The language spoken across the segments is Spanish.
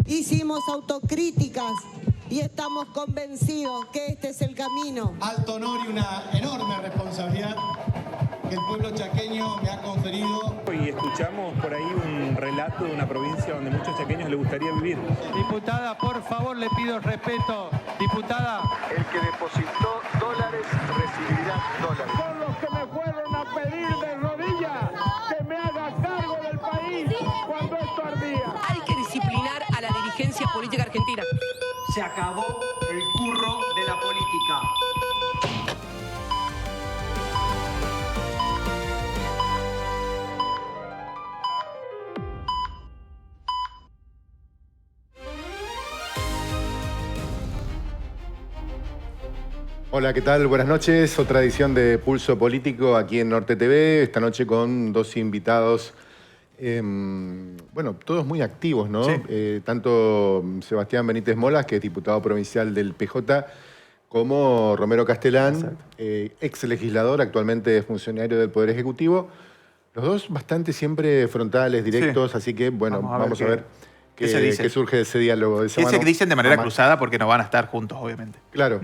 hicimos autocríticas y estamos convencidos que este es el camino. Alto honor y una enorme responsabilidad que el pueblo chaqueño me ha conferido. Y escuchamos por ahí un relato de una provincia donde muchos chaqueños les gustaría vivir. Diputada, por favor, le pido respeto. Diputada. El que depositó dólares recibirá dólares. Son los que me fueron a pedir de rodillas que me haga cargo del país cuando esto ardía. Hay que disciplinar a la dirigencia política argentina. Se acabó el curro de la política. Hola, ¿qué tal? Buenas noches. Otra edición de Pulso Político aquí en Norte TV. Esta noche con dos invitados, todos muy activos, ¿no? Sí. Tanto Sebastián Benítez Molas, que es diputado provincial del PJ, como Romero Castelán, ex legislador, actualmente funcionario del Poder Ejecutivo. Los dos bastante siempre frontales, directos, así que, bueno, vamos a ver qué surge de ese diálogo. ¿Qué se dicen de manera cruzada? Porque no van a estar juntos, obviamente. Claro,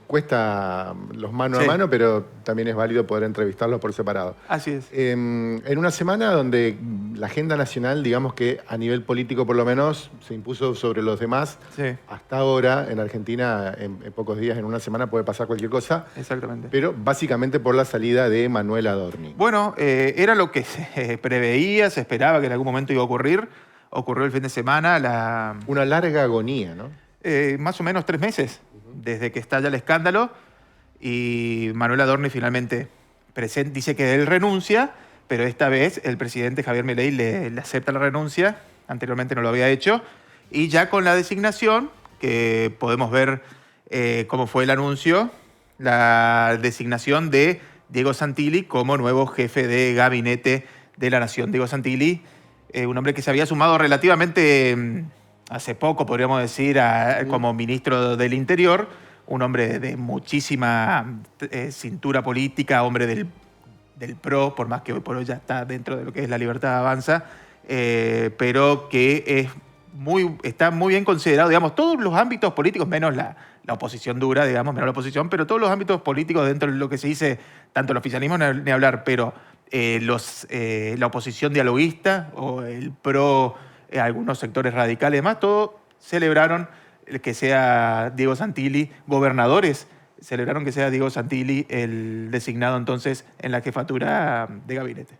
cuesta los mano a mano, pero también es válido poder entrevistarlos por separado. Así es. En una semana donde la agenda nacional, digamos que a nivel político por lo menos, se impuso sobre los demás. Sí. Hasta ahora, en Argentina, en pocos días, en una semana puede pasar cualquier cosa. Exactamente. Pero básicamente por la salida de Manuel Adorni. Bueno, era lo que se preveía, se esperaba que en algún momento iba a ocurrir. Ocurrió el fin de semana. Una larga agonía, ¿no? Más o menos 3 meses, desde que estalla el escándalo. Y Manuel Adorni finalmente dice que él renuncia, pero esta vez el presidente Javier Milei le acepta la renuncia. Anteriormente no lo había hecho. Y ya con la designación, que podemos ver cómo fue el anuncio, la designación de Diego Santilli como nuevo jefe de gabinete de la Nación. Diego Santilli, un hombre que se había sumado relativamente hace poco, podríamos decir, como ministro del Interior, un hombre de muchísima cintura política, hombre del PRO, por más que hoy por hoy ya está dentro de lo que es la Libertad Avanza, pero que está muy bien considerado, digamos, todos los ámbitos políticos, menos la oposición dura, digamos, menos la oposición, pero todos los ámbitos políticos dentro de lo que se dice, tanto el oficialismo ni hablar, pero la oposición dialoguista o el PRO, algunos sectores radicales, demás, todos celebraron que sea Diego Santilli, gobernadores celebraron que sea Diego Santilli el designado entonces en la jefatura de gabinete.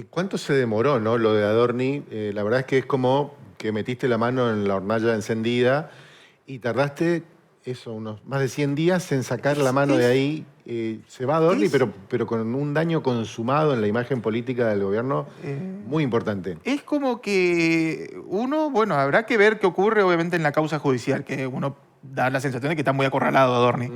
¿Cuánto se demoró, no, lo de Adorni? La verdad es que es como que metiste la mano en la hornalla encendida y tardaste unos más de 100 días en sacar la mano de ahí. Se va Adorni, pero con un daño consumado en la imagen política del gobierno muy importante. Es como que habrá que ver qué ocurre obviamente en la causa judicial, que uno da la sensación de que está muy acorralado Adorni.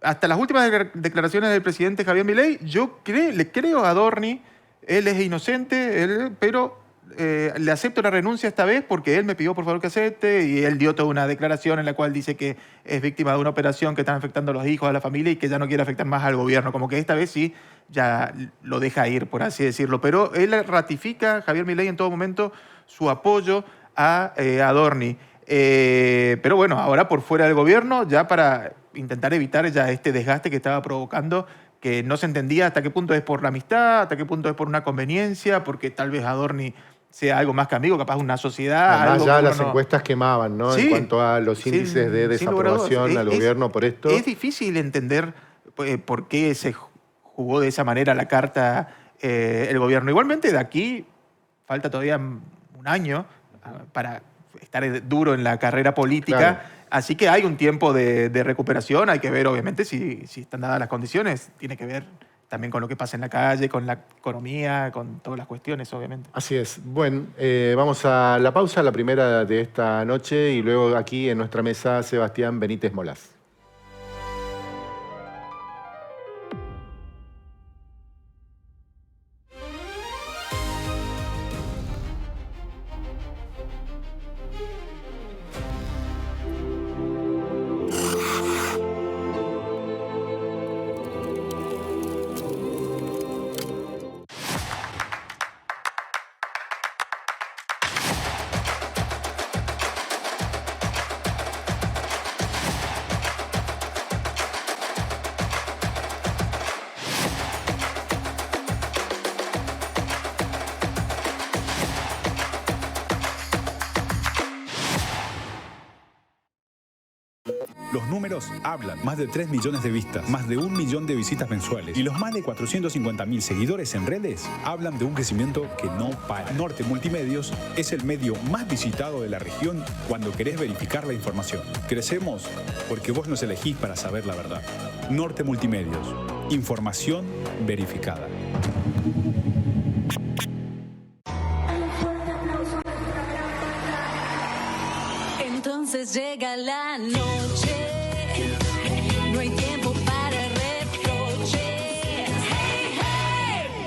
Hasta las últimas declaraciones del presidente Javier Milei, yo le creo a Adorni, él es inocente, pero le acepto la renuncia esta vez porque él me pidió por favor que acepte y él dio toda una declaración en la cual dice que es víctima de una operación que están afectando a los hijos, a la familia y que ya no quiere afectar más al gobierno. Como que esta vez sí ya lo deja ir, por así decirlo. Pero él ratifica, Javier Milei, en todo momento su apoyo a Adorni. Pero bueno, ahora por fuera del gobierno, ya para intentar evitar ya este desgaste que estaba provocando, que no se entendía hasta qué punto es por la amistad, hasta qué punto es por una conveniencia, porque tal vez Adorni sea algo más que amigo, capaz una sociedad. Además ya las encuestas quemaban, ¿no? Sí, en cuanto a los índices de desaprobación al gobierno por esto. Es difícil entender por qué se jugó de esa manera la carta el gobierno. Igualmente de aquí falta todavía un año para estar duro en la carrera política. Claro. Así que hay un tiempo de recuperación. Hay que ver, obviamente, si están dadas las condiciones. Tiene que ver también con lo que pasa en la calle, con la economía, con todas las cuestiones, obviamente. Así es. Bueno, vamos a la pausa, la primera de esta noche, y luego aquí en nuestra mesa Sebastián Benítez Molas. Los números hablan. Más de 3 millones de vistas, más de 1 millón de visitas mensuales y los más de 450.000 seguidores en redes hablan de un crecimiento que no para. Norte Multimedios es el medio más visitado de la región cuando querés verificar la información. Crecemos porque vos nos elegís para saber la verdad. Norte Multimedios. Información verificada. Entonces llega la noche, no hay tiempo para reproches. Hey, hey.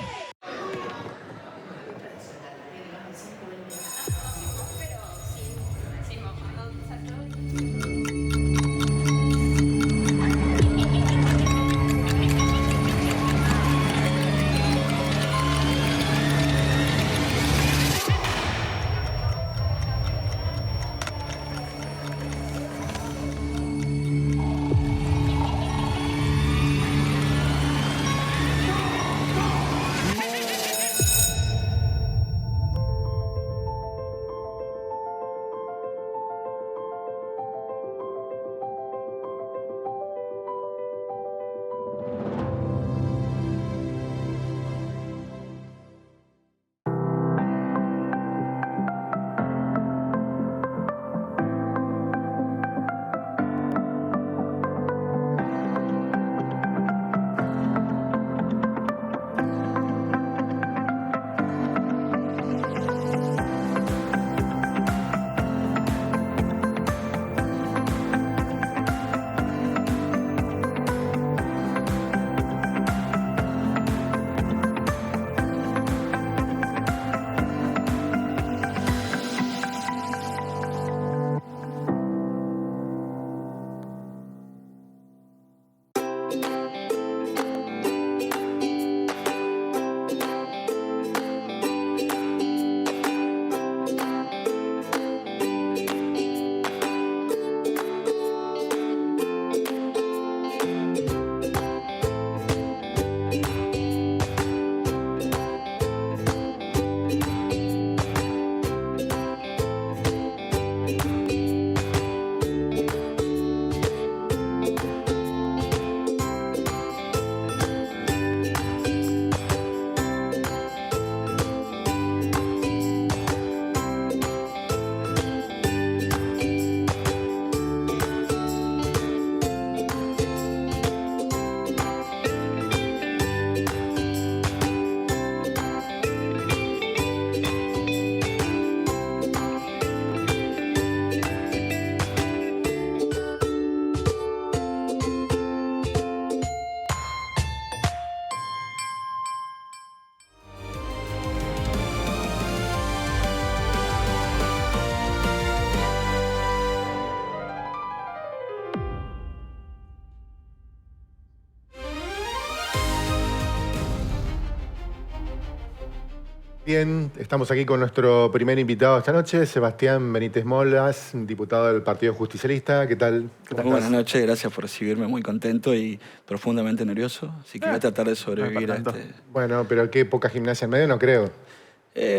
Bien, estamos aquí con nuestro primer invitado esta noche, Sebastián Benítez Molas, diputado del Partido Justicialista. ¿Qué tal? Muy buenas noches, gracias por recibirme, muy contento y profundamente nervioso, así que voy a tratar de sobrevivir a este... Bueno, pero qué poca gimnasia en medio, no creo.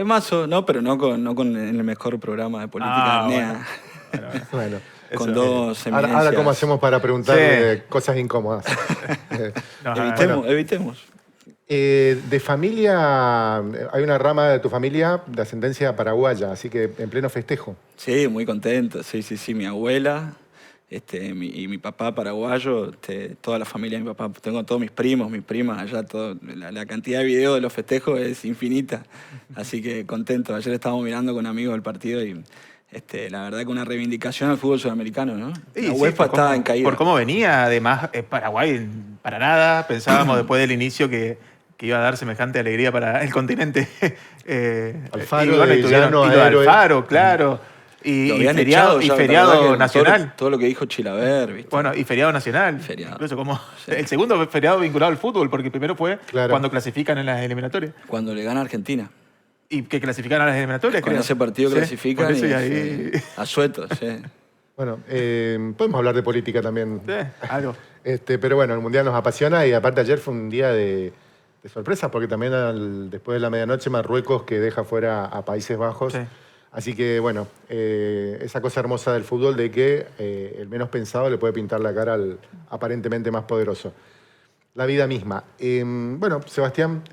Mazo, no, pero no con el mejor programa de política NEA. Bueno. Con dos eminencias. Ahora, ¿cómo hacemos para preguntarle cosas incómodas? Evitemos. De familia, hay una rama de tu familia de ascendencia paraguaya, así que en pleno festejo. Sí, muy contento, sí, mi abuela y mi papá paraguayo, toda la familia de mi papá, tengo todos mis primos, mis primas, allá la cantidad de videos de los festejos es infinita, así que contento. Ayer estábamos mirando con amigos el partido y la verdad que una reivindicación al fútbol sudamericano, ¿no? Sí, la UEFA está en caída. Por cómo venía, además, Paraguay para nada, pensábamos después del inicio que iba a dar semejante alegría para el continente. Alfaro, Alfaro, claro. Y feriado nacional. Todo lo que dijo Chilaver, ¿viste? Bueno, y feriado nacional. Incluso como el segundo feriado vinculado al fútbol, porque el primero fue cuando clasifican en las eliminatorias. Cuando le gana a Argentina. Y que clasifican a las eliminatorias, Con ese partido clasifican a suetos, Bueno, podemos hablar de política también. Sí, algo. Pero bueno, el Mundial nos apasiona y aparte ayer fue un día de sorpresa porque también después de la medianoche Marruecos, que deja fuera a Países Bajos, Así que, bueno, esa cosa hermosa del fútbol de que el menos pensado le puede pintar la cara al aparentemente más poderoso. La vida misma. Bueno, Sebastián,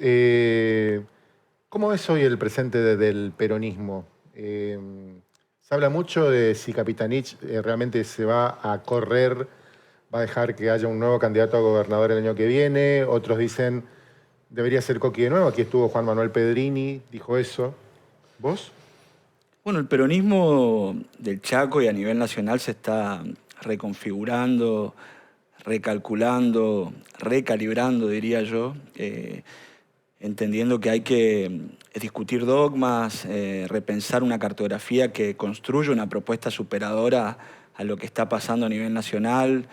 ¿cómo es hoy el presente del peronismo? Se habla mucho de si Capitanich realmente se va a correr, va a dejar que haya un nuevo candidato a gobernador el año que viene. Otros dicen, debería ser Coqui de nuevo. Aquí estuvo Juan Manuel Pedrini, dijo eso. ¿Vos? Bueno, el peronismo del Chaco y a nivel nacional se está reconfigurando, recalculando, recalibrando, diría yo, entendiendo que hay que discutir dogmas, repensar una cartografía que construya una propuesta superadora a lo que está pasando a nivel nacional,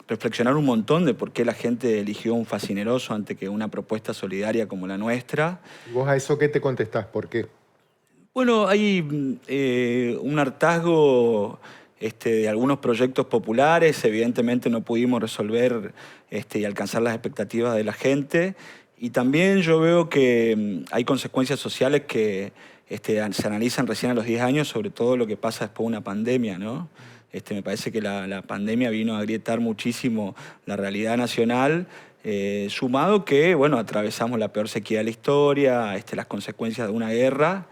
reflexionar un montón de por qué la gente eligió un Facineroso ante que una propuesta solidaria como la nuestra. ¿Y vos a eso qué te contestás? ¿Por qué? Bueno, hay un hartazgo de algunos proyectos populares. Evidentemente no pudimos resolver y alcanzar las expectativas de la gente. Y también yo veo que hay consecuencias sociales que se analizan recién a los 10 años, sobre todo lo que pasa después de una pandemia, ¿no? Me parece que la pandemia vino a agrietar muchísimo la realidad nacional, sumado que, bueno, atravesamos la peor sequía de la historia, las consecuencias de una guerra,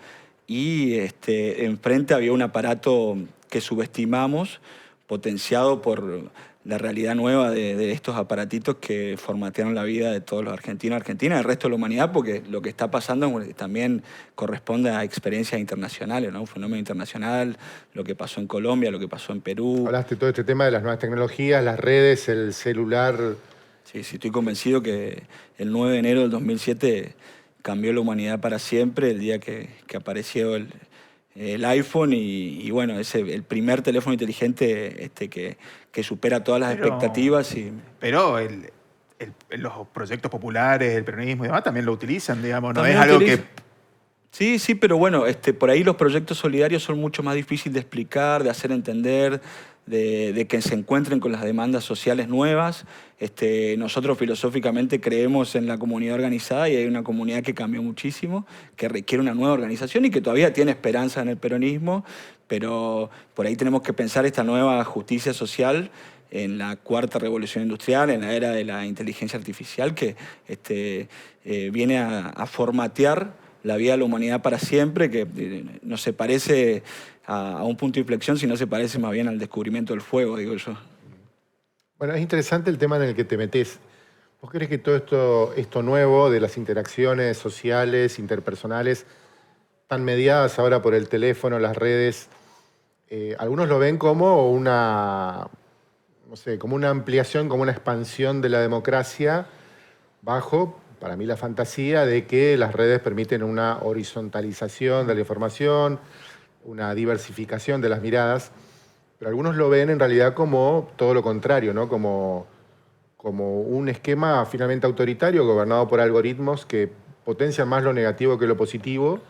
y enfrente había un aparato que subestimamos, potenciado por la realidad nueva de estos aparatitos que formatearon la vida de todos los argentinos y argentinas, del resto de la humanidad, porque lo que está pasando también corresponde a experiencias internacionales, ¿no? Un fenómeno internacional, lo que pasó en Colombia, lo que pasó en Perú. Hablaste todo este tema de las nuevas tecnologías, las redes, el celular. Sí, estoy convencido que el 9 de enero del 2007 cambió la humanidad para siempre, el día que apareció el iPhone y bueno, es el primer teléfono inteligente que supera todas las expectativas. Pero los proyectos populares, el peronismo y demás también lo utilizan, digamos, no También es algo utiliza. que... Sí, pero bueno, por ahí los proyectos solidarios son mucho más difíciles de explicar, de hacer entender, de que se encuentren con las demandas sociales nuevas. Nosotros filosóficamente creemos en la comunidad organizada y hay una comunidad que cambió muchísimo, que requiere una nueva organización y que todavía tiene esperanza en el peronismo, pero por ahí tenemos que pensar esta nueva justicia social en la cuarta revolución industrial, en la era de la inteligencia artificial, que viene a formatear la vida de la humanidad para siempre, que no se parece a un punto de inflexión, sino se parece más bien al descubrimiento del fuego, digo yo. Bueno, es interesante el tema en el que te metés. ¿Vos crees que todo esto nuevo de las interacciones sociales, interpersonales, tan mediadas ahora por el teléfono, las redes, algunos lo ven como una, no sé, como una ampliación, como una expansión de la democracia bajo, para mí, la fantasía de que las redes permiten una horizontalización de la información, una diversificación de las miradas, pero algunos lo ven en realidad como todo lo contrario, ¿no? Como un esquema finalmente autoritario gobernado por algoritmos que potencian más lo negativo que lo positivo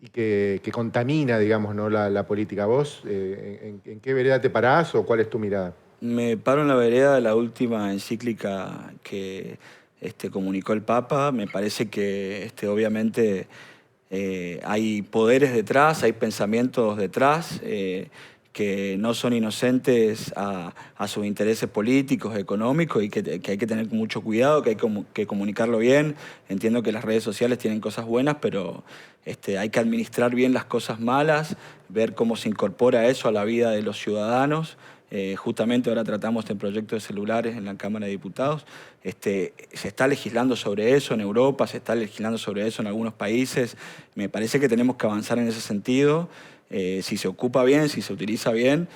y que contamina, digamos, ¿no? la política. ¿Vos en qué vereda te parás o cuál es tu mirada? Me paro en la vereda de la última encíclica que comunicó el Papa. Me parece que obviamente hay poderes detrás, hay pensamientos detrás que no son inocentes a sus intereses políticos, económicos y que hay que tener mucho cuidado, que hay que comunicarlo bien. Entiendo que las redes sociales tienen cosas buenas, pero hay que administrar bien las cosas malas, ver cómo se incorpora eso a la vida de los ciudadanos. Justamente ahora tratamos este proyecto de celulares en la Cámara de Diputados. Se está legislando sobre eso en Europa, se está legislando sobre eso en algunos países. Me parece que tenemos que avanzar en ese sentido. Si se ocupa bien, si se utiliza bien,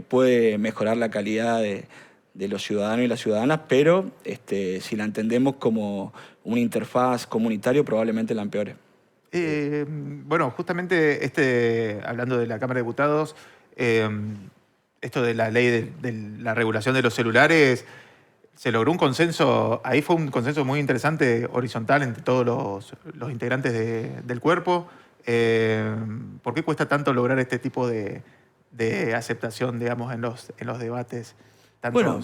puede mejorar la calidad de los ciudadanos y las ciudadanas, pero si la entendemos como una interfaz comunitaria, probablemente la empeore. Bueno, justamente hablando de la Cámara de Diputados, esto de la ley de la regulación de los celulares, se logró un consenso, ahí fue un consenso muy interesante, horizontal, entre todos los integrantes del cuerpo. ¿Por qué cuesta tanto lograr este tipo de aceptación, digamos, en los debates? Bueno,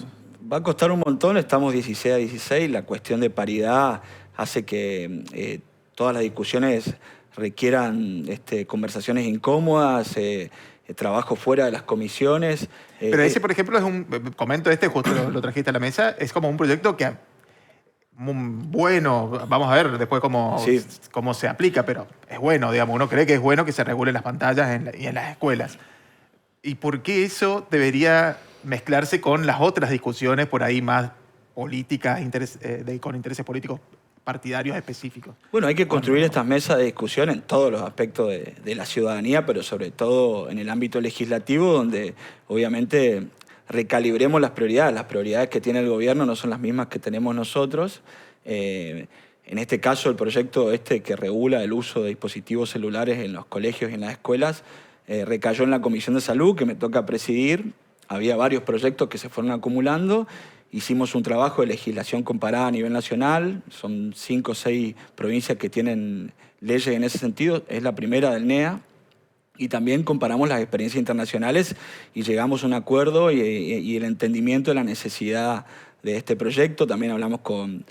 va a costar un montón, estamos 16 a 16, la cuestión de paridad hace que todas las discusiones requieran conversaciones incómodas, trabajo fuera de las comisiones. Pero ese, por ejemplo, es un... Comento justo lo trajiste a la mesa, es como un proyecto que... Bueno, vamos a ver después cómo se aplica, pero es bueno, digamos. Uno cree que es bueno que se regulen las pantallas y en las escuelas. ¿Y por qué eso debería mezclarse con las otras discusiones por ahí más políticas, con intereses políticos partidarios específicos? Bueno, hay que construir estas mesas de discusión en todos los aspectos de la ciudadanía, pero sobre todo en el ámbito legislativo, donde obviamente recalibremos las prioridades. Las prioridades que tiene el gobierno no son las mismas que tenemos nosotros. En este caso, el proyecto que regula el uso de dispositivos celulares en los colegios y en las escuelas recayó en la Comisión de Salud, que me toca presidir. Había varios proyectos que se fueron acumulando. Hicimos un trabajo de legislación comparada a nivel nacional. Son 5 o 6 provincias que tienen leyes en ese sentido. Es la primera del NEA. Y también comparamos las experiencias internacionales y llegamos a un acuerdo y el entendimiento de la necesidad de este proyecto. También hablamos con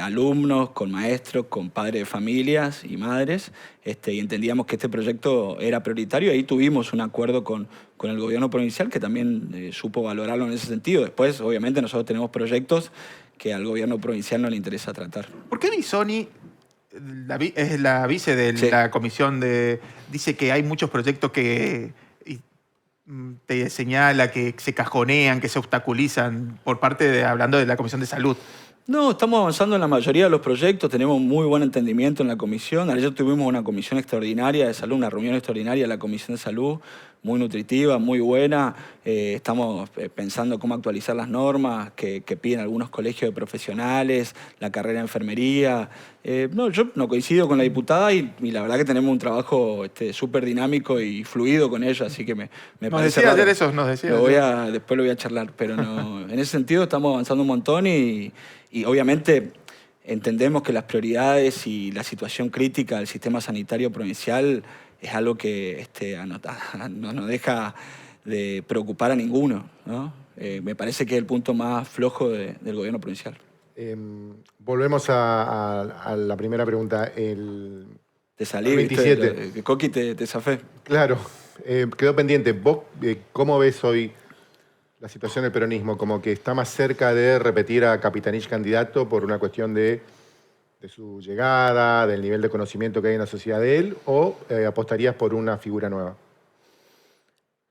alumnos, con maestros, con padres de familias y madres, y entendíamos que este proyecto era prioritario. Ahí tuvimos un acuerdo con el gobierno provincial que también supo valorarlo en ese sentido. Después, obviamente, nosotros tenemos proyectos que al gobierno provincial no le interesa tratar. ¿Por qué Bisoni es la vice de la comisión dice que hay muchos proyectos que te señala que se cajonean, que se obstaculizan por parte hablando de la Comisión de Salud? No, estamos avanzando en la mayoría de los proyectos, tenemos muy buen entendimiento en la comisión. Ayer tuvimos una comisión extraordinaria de salud, una reunión extraordinaria de la Comisión de Salud, muy nutritiva, muy buena. Estamos pensando cómo actualizar las normas que piden algunos colegios de profesionales, la carrera de enfermería. Yo no coincido con la diputada y la verdad que tenemos un trabajo súper dinámico y fluido con ella, así que me parece decía raro. ayer eso, nos decía. Después lo voy a charlar, pero no, en ese sentido estamos avanzando un montón y obviamente entendemos que las prioridades y la situación crítica del sistema sanitario provincial es algo que no nos deja de preocupar a ninguno, ¿no? Me parece que es el punto más flojo del gobierno provincial. Volvemos a la primera pregunta. Te salí, 27. Que Coqui te zafé. Claro, quedó pendiente. ¿Vos cómo ves hoy la situación del peronismo? ¿Como que está más cerca de repetir a Capitanich candidato por una cuestión de su llegada, del nivel de conocimiento que hay en la sociedad de él, o apostarías por una figura nueva?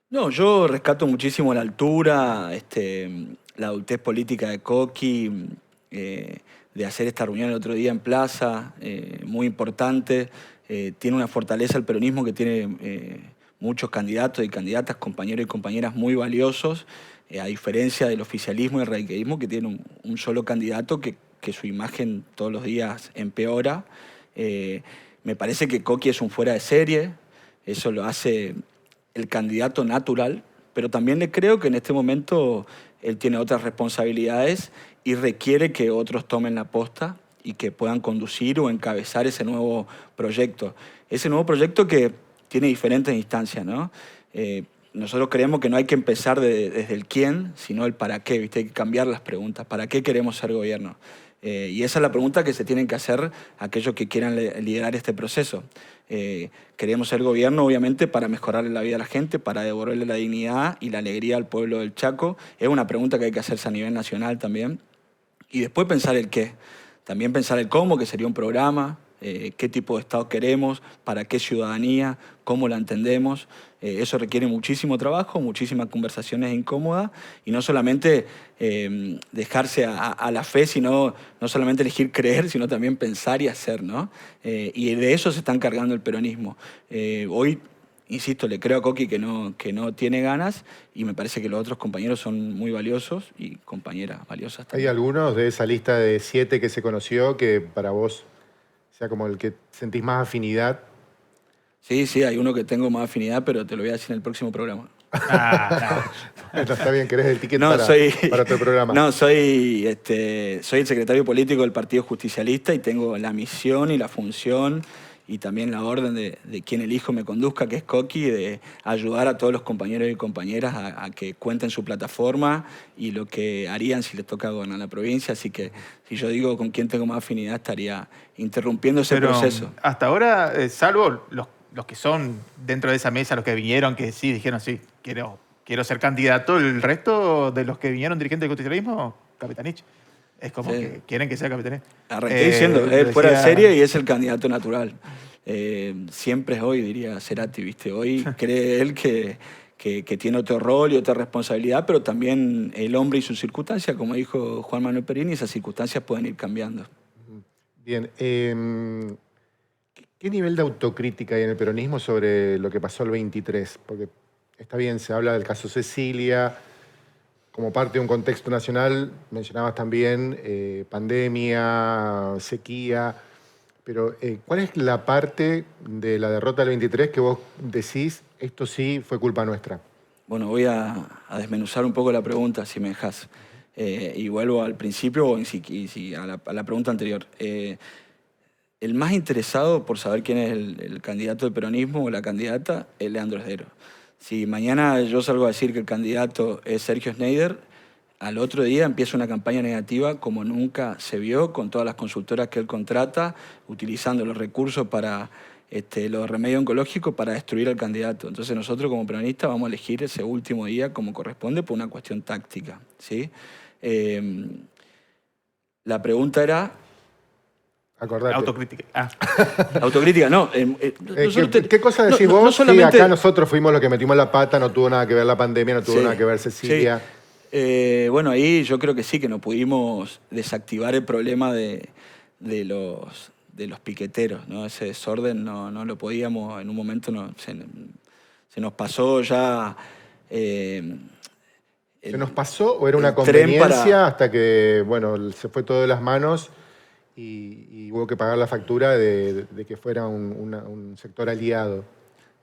No, yo rescato muchísimo la altura, la adultez política de Coqui, de hacer esta reunión el otro día en Plaza, muy importante. Tiene una fortaleza el peronismo que tiene muchos candidatos y candidatas, compañeros y compañeras muy valiosos, a diferencia del oficialismo y el radicalismo que tiene un solo candidato que su imagen todos los días empeora. Me parece que Coqui es un fuera de serie, eso lo hace el candidato natural, pero también le creo que en este momento él tiene otras responsabilidades y requiere que otros tomen la posta y que puedan conducir o encabezar ese nuevo proyecto. Ese nuevo proyecto que tiene diferentes instancias, ¿no? Nosotros creemos que no hay que empezar desde el quién, sino el para qué, ¿viste? Hay que cambiar las preguntas. ¿Para qué queremos ser gobierno? Y esa es la pregunta que se tienen que hacer aquellos que quieran liderar este proceso. Queremos ser gobierno, obviamente, para mejorarle la vida a la gente, para devolverle la dignidad y la alegría al pueblo del Chaco. Es una pregunta que hay que hacerse a nivel nacional también. Y después pensar el qué. También pensar el cómo, que sería un programa, qué tipo de Estado queremos, para qué ciudadanía, cómo la entendemos. Eso requiere muchísimo trabajo, muchísimas conversaciones incómodas y no solamente dejarse a la fe, sino no solamente elegir creer, sino también pensar y hacer, ¿no? Y de eso se está encargando el peronismo. Hoy, insisto, le creo a Coqui que no tiene ganas y me parece que los otros compañeros son muy valiosos y compañeras valiosas también. ¿Hay algunos de esa lista de 7 que se conoció que para vos sea como el que sentís más afinidad? Sí, hay uno que tengo más afinidad, pero te lo voy a decir en el próximo programa. No, está bien, querés el ticket para otro programa. No, soy el secretario político del Partido Justicialista y tengo la misión y la función y también la orden de quien elijo me conduzca, que es Coqui, de ayudar a todos los compañeros y compañeras a que cuenten su plataforma y lo que harían si les toca gobernar la provincia. Así que si yo digo con quién tengo más afinidad, estaría interrumpiendo ese proceso. Hasta ahora, salvo los que son dentro de esa mesa, los que vinieron, que sí, dijeron, sí, quiero ser candidato, el resto de los que vinieron dirigentes del justicialismo, Capitanich. Es como que quieren que sea Capitanich. Arranqué diciendo, él fuera de serie y es el candidato natural. Siempre es hoy, diría Cerati, ¿viste? Hoy cree él que tiene otro rol y otra responsabilidad, pero también el hombre y sus circunstancias, como dijo Juan Manuel Perini, esas circunstancias pueden ir cambiando. Bien, ¿qué nivel de autocrítica hay en el peronismo sobre lo que pasó el 23? Porque está bien, se habla del caso Cecilia, como parte de un contexto nacional, mencionabas también pandemia, sequía, pero ¿cuál es la parte de la derrota del 23 que vos decís, esto sí fue culpa nuestra? Bueno, voy a desmenuzar un poco la pregunta, si me dejás. Y vuelvo al principio o a la pregunta anterior. El más interesado por saber quién es el candidato del peronismo o la candidata es Leandro Esdero. Si mañana yo salgo a decir que el candidato es Sergio Schneider, al otro día empieza una campaña negativa como nunca se vio, con todas las consultoras que él contrata, utilizando los recursos para los remedios oncológicos para destruir al candidato. Entonces nosotros como peronistas vamos a elegir ese último día como corresponde por una cuestión táctica, ¿sí? La pregunta era... Acordate. Autocrítica. Autocrítica, no. ¿Qué cosa decís vos? No solamente... Sí, acá nosotros fuimos los que metimos la pata, no tuvo nada que ver la pandemia, no tuvo nada que ver Cecilia. Sí. Bueno, ahí yo creo que sí, que no pudimos desactivar el problema de los piqueteros, ¿no? Ese desorden no lo podíamos, en un momento se nos pasó ya... ¿Se nos pasó o era una conveniencia hasta que, bueno, se fue todo de las manos y hubo que pagar la factura de que fuera un sector aliado?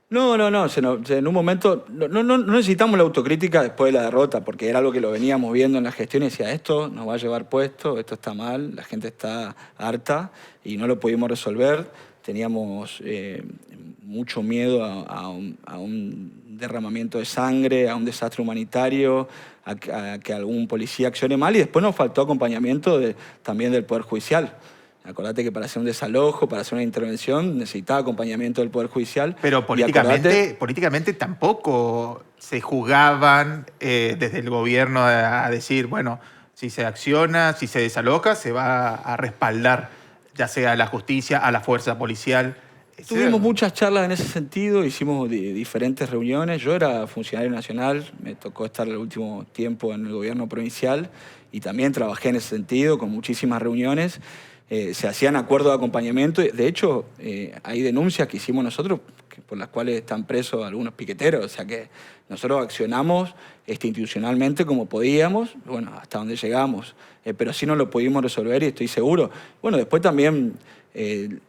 No. En un momento no necesitamos la autocrítica después de la derrota, porque era algo que lo veníamos viendo en la gestión y decía, esto nos va a llevar puesto, esto está mal, la gente está harta y no lo pudimos resolver. Teníamos mucho miedo a un derramamiento de sangre, a un desastre humanitario, a que algún policía accione mal, y después nos faltó acompañamiento también del Poder Judicial. Acordate que para hacer un desalojo, para hacer una intervención, necesitaba acompañamiento del Poder Judicial. Pero políticamente tampoco se jugaban desde el gobierno a decir, bueno, si se acciona, si se desaloja, se va a respaldar ya sea a la justicia, a la fuerza policial. Tuvimos muchas charlas en ese sentido, hicimos diferentes reuniones. Yo era funcionario nacional, me tocó estar el último tiempo en el gobierno provincial y también trabajé en ese sentido con muchísimas reuniones. Se hacían acuerdos de acompañamiento. De hecho, hay denuncias que hicimos nosotros por las cuales están presos algunos piqueteros. O sea que nosotros accionamos institucionalmente como podíamos, bueno, hasta donde llegamos. Pero sí no lo pudimos resolver y estoy seguro. Bueno, después también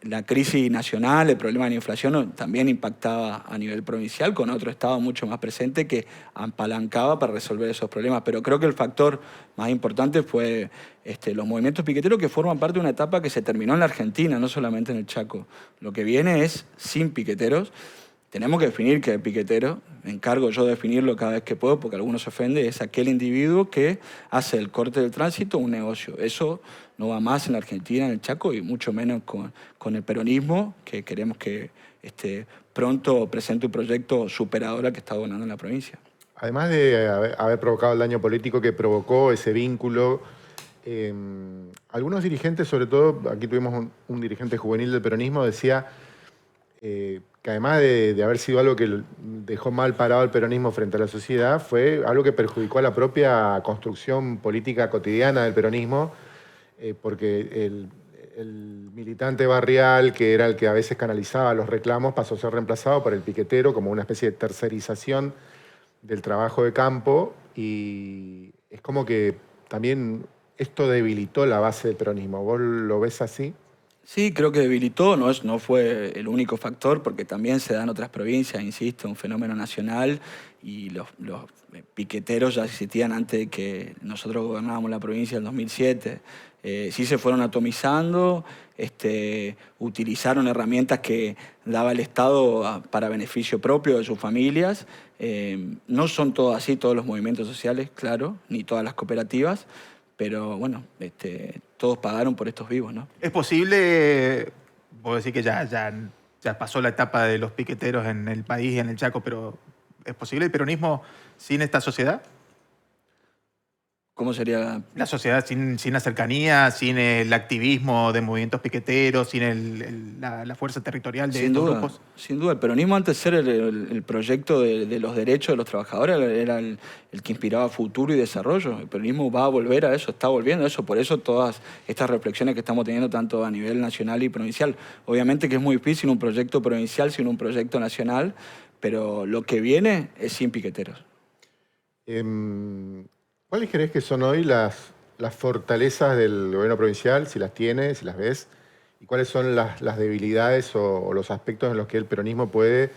la crisis nacional, el problema de la inflación también impactaba a nivel provincial con otro estado mucho más presente que apalancaba para resolver esos problemas. Pero creo que el factor más importante fue los movimientos piqueteros, que forman parte de una etapa que se terminó en la Argentina, no solamente en el Chaco. Lo que viene es sin piqueteros. Tenemos que definir qué es piquetero. Me encargo yo de definirlo cada vez que puedo, porque algunos se ofenden. Es aquel individuo que hace el corte del tránsito un negocio. Eso no va más en la Argentina, en el Chaco, y mucho menos con el peronismo, que queremos que pronto presente un proyecto superador al que está gobernando en la provincia. Además de haber provocado el daño político que provocó ese vínculo, algunos dirigentes, sobre todo, aquí tuvimos un dirigente juvenil del peronismo, decía que además de haber sido algo que dejó mal parado el peronismo frente a la sociedad, fue algo que perjudicó a la propia construcción política cotidiana del peronismo, porque el militante barrial, que era el que a veces canalizaba los reclamos, pasó a ser reemplazado por el piquetero como una especie de tercerización del trabajo de campo, y es como que también esto debilitó la base del peronismo. ¿Vos lo ves así? Sí, creo que debilitó, no fue el único factor, porque también se da en otras provincias, insisto, un fenómeno nacional, y los piqueteros ya existían antes de que nosotros gobernábamos la provincia en 2007. Sí se fueron atomizando, utilizaron herramientas que daba el Estado para beneficio propio de sus familias. No son todos así, todos los movimientos sociales, claro, ni todas las cooperativas, pero bueno, todos pagaron por estos vivos, ¿no? ¿Es posible, puedo decir que ya pasó la etapa de los piqueteros en el país y en el Chaco, pero ¿es posible el peronismo sin esta sociedad? ¿Cómo sería? La sociedad sin la cercanía, sin el activismo de movimientos piqueteros, sin la fuerza territorial de estos grupos. Sin duda, el peronismo antes de ser el proyecto de los derechos de los trabajadores era el que inspiraba futuro y desarrollo. El peronismo va a volver a eso, está volviendo a eso. Por eso todas estas reflexiones que estamos teniendo tanto a nivel nacional y provincial. Obviamente que es muy difícil un proyecto provincial sin un proyecto nacional, pero lo que viene es sin piqueteros. ¿Cuáles crees que son hoy las fortalezas del gobierno provincial, si las tienes, si las ves? ¿Y cuáles son las debilidades o los aspectos en los que el peronismo puede,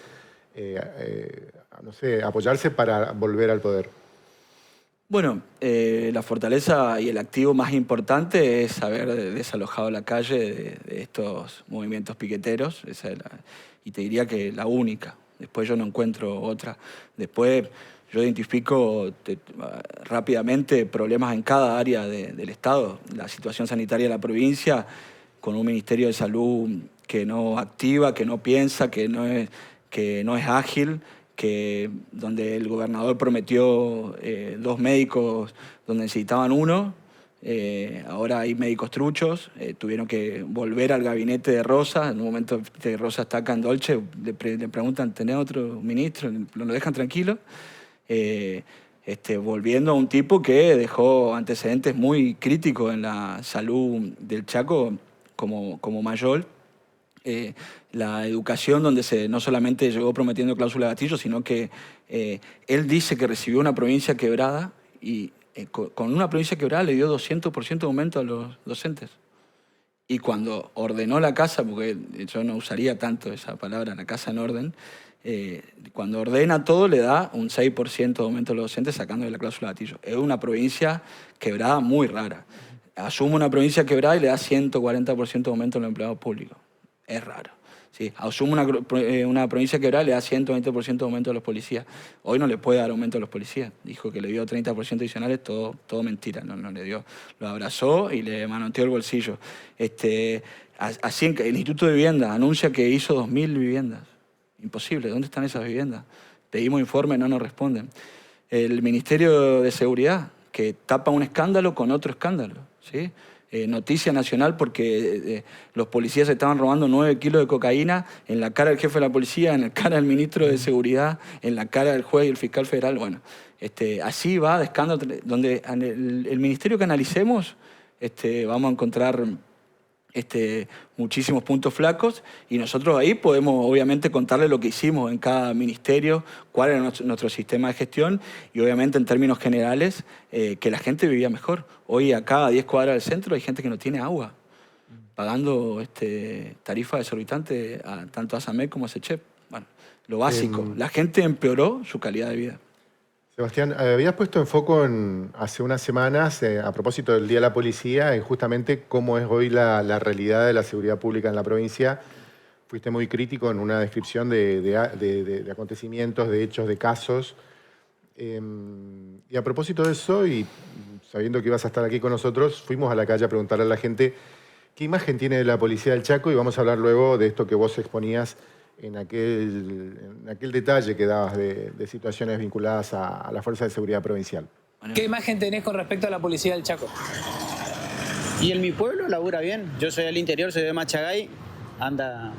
no sé, apoyarse para volver al poder? Bueno, la fortaleza y el activo más importante es haber desalojado la calle de estos movimientos piqueteros. Esa es y te diría que la única. Después yo no encuentro otra. Después yo identifico rápidamente problemas en cada área del Estado. La situación sanitaria de la provincia, con un Ministerio de Salud que no activa, que no piensa, que no es ágil, donde el gobernador prometió 2 médicos donde necesitaban 1. Ahora hay médicos truchos, tuvieron que volver al gabinete de Rosa. En un momento que Rosa está acá en Dolce, le preguntan, ¿tenés otro ministro? Lo dejan tranquilo. Volviendo a un tipo que dejó antecedentes muy críticos en la salud del Chaco como Mayol. La educación, donde no solamente llegó prometiendo cláusula de gatillo, sino que él dice que recibió una provincia quebrada y con una provincia quebrada le dio 200% de aumento a los docentes. Y cuando ordenó la casa, porque yo no usaría tanto esa palabra, la casa en orden, cuando ordena todo le da un 6% de aumento a los docentes sacando de la cláusula de gatillo. Es una provincia quebrada muy rara. Asume una provincia quebrada y le da 140% de aumento a los empleados públicos. Es raro. ¿Sí? Asume una provincia quebrada y le da 120% de aumento a los policías. Hoy no le puede dar aumento a los policías. Dijo que le dio 30% adicionales, todo mentira. No le dio. Lo abrazó y le manoteó el bolsillo. Así el Instituto de Vivienda anuncia que hizo 2.000 viviendas. Imposible. ¿Dónde están esas viviendas? Pedimos informes, no nos responden. El Ministerio de Seguridad, que tapa un escándalo con otro escándalo. ¿Sí? Noticia nacional porque los policías estaban robando 9 kilos de cocaína en la cara del jefe de la policía, en la cara del ministro de Seguridad, en la cara del juez y el fiscal federal. Bueno, así va de escándalo, donde el ministerio que analicemos vamos a encontrar muchísimos puntos flacos y nosotros ahí podemos obviamente contarle lo que hicimos en cada ministerio, cuál era nuestro sistema de gestión y obviamente en términos generales que la gente vivía mejor. Hoy acá a 10 cuadras del centro hay gente que no tiene agua, pagando tarifa desorbitante tanto a SAMEC como a SECHEP. Bueno, lo básico, la gente empeoró su calidad de vida. Sebastián, habías puesto en foco hace unas semanas, a propósito del Día de la Policía, en justamente cómo es hoy la realidad de la seguridad pública en la provincia. Fuiste muy crítico en una descripción de acontecimientos, de hechos, de casos. Y a propósito de eso, y sabiendo que ibas a estar aquí con nosotros, fuimos a la calle a preguntarle a la gente qué imagen tiene de la policía del Chaco y vamos a hablar luego de esto que vos exponías en aquel detalle que dabas de situaciones vinculadas a la Fuerza de Seguridad Provincial. ¿Qué imagen tenés con respecto a la policía del Chaco? Y en mi pueblo labura bien. Yo soy del interior, soy de Machagay. Anda,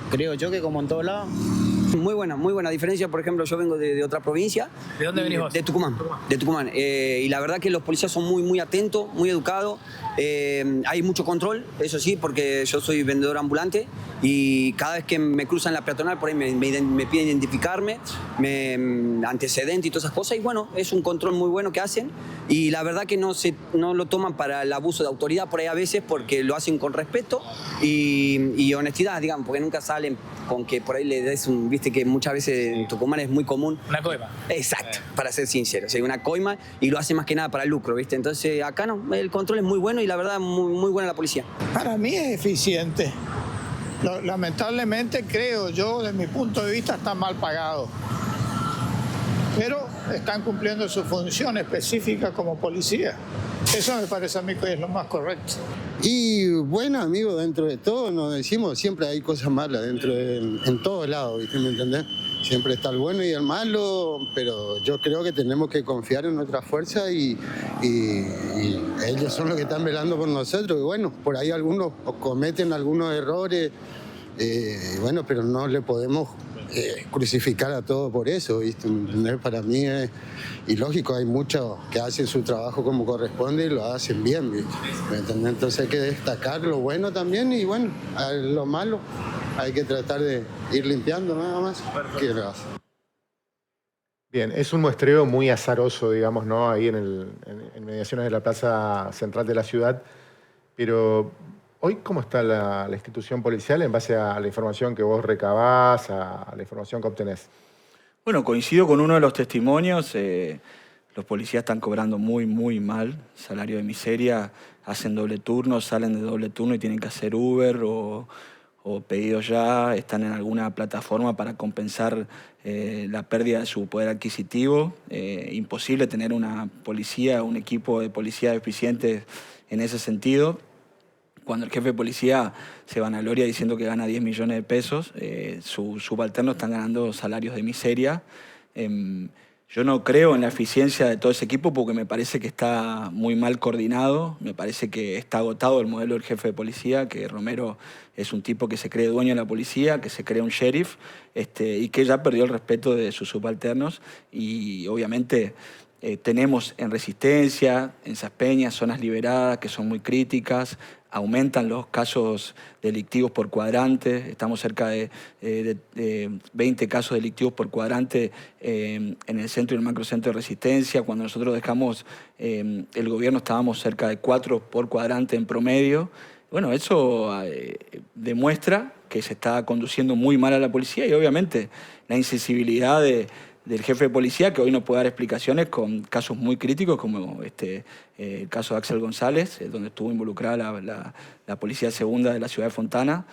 creo yo que como en todos lados. Muy buena diferencia. Por ejemplo, yo vengo de otra provincia. ¿De dónde venís vos? De Tucumán. De Tucumán. Y la verdad que los policías son muy atentos, muy educados. Hay mucho control, eso sí, porque yo soy vendedor ambulante y cada vez que me cruzan la peatonal por ahí me piden identificarme, antecedentes y todas esas cosas. Y bueno, es un control muy bueno que hacen y la verdad que no lo toman para el abuso de autoridad por ahí a veces porque lo hacen con respeto y honestidad, digamos, porque nunca salen con que por ahí le des un viste que muchas veces en Tucumán es muy común. Una coima. Exacto, para ser sincero. O sea, una coima y lo hace más que nada para el lucro, ¿viste? Entonces acá no, el control es muy bueno y la verdad muy buena la policía. Para mí es eficiente. Lamentablemente, creo yo, desde mi punto de vista, está mal pagado. Pero están cumpliendo su función específica como policía. Eso me parece a mí que es lo más correcto. Y bueno, amigo, dentro de todo, nos decimos, siempre hay cosas malas en todos lados, ¿viste? ¿Me entendés? Siempre está el bueno y el malo, pero yo creo que tenemos que confiar en nuestra fuerza y ellos son los que están velando por nosotros. Y bueno, por ahí algunos cometen algunos errores, bueno, pero no le podemos crucificar a todos por eso, ¿viste? ¿Me entendés? Para mí es ilógico, hay muchos que hacen su trabajo como corresponde y lo hacen bien, ¿viste? ¿Me entendés? Entonces hay que destacar lo bueno también y bueno, a lo malo hay que tratar de ir limpiando nada más. ¿Qué le hace? Bien, es un muestreo muy azaroso, digamos, ¿no? Ahí en mediaciones de la plaza central de la ciudad, pero hoy, ¿cómo está la institución policial en base a la información que vos recabás, a la información que obtenés? Bueno, coincido con uno de los testimonios. Los policías están cobrando muy mal, salario de miseria, hacen doble turno, salen de doble turno y tienen que hacer Uber o pedidos ya, están en alguna plataforma para compensar la pérdida de su poder adquisitivo. Imposible tener una policía, un equipo de policía eficiente en ese sentido. Cuando el jefe de policía se vanagloria diciendo que gana 10 millones de pesos, sus subalternos están ganando salarios de miseria. Yo no creo en la eficiencia de todo ese equipo porque me parece que está muy mal coordinado, me parece que está agotado el modelo del jefe de policía, que Romero es un tipo que se cree dueño de la policía, que se cree un sheriff, y que ya perdió el respeto de sus subalternos. Y obviamente tenemos en Resistencia, en Saspeña, zonas liberadas que son muy críticas, aumentan los casos delictivos por cuadrante, estamos cerca de 20 casos delictivos por cuadrante en el centro y el macrocentro de Resistencia. Cuando nosotros dejamos el gobierno estábamos cerca de 4 por cuadrante en promedio. Bueno, eso demuestra que se está conduciendo muy mal a la policía y obviamente la insensibilidad del jefe de policía, que hoy no puede dar explicaciones con casos muy críticos como el caso de Axel González, donde estuvo involucrada la Policía Segunda de la ciudad de Fontana.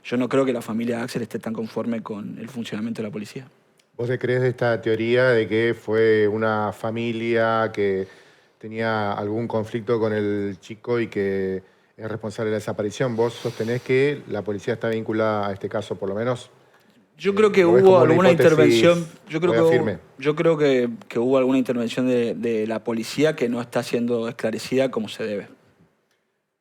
Yo no creo que la familia de Axel esté tan conforme con el funcionamiento de la policía. ¿Vos te crees de esta teoría de que fue una familia que tenía algún conflicto con el chico y que es responsable de la desaparición? ¿Vos sostenés que la policía está vinculada a este caso, por lo menos? Yo creo que hubo alguna intervención. Yo creo que hubo alguna intervención de la policía que no está siendo esclarecida como se debe.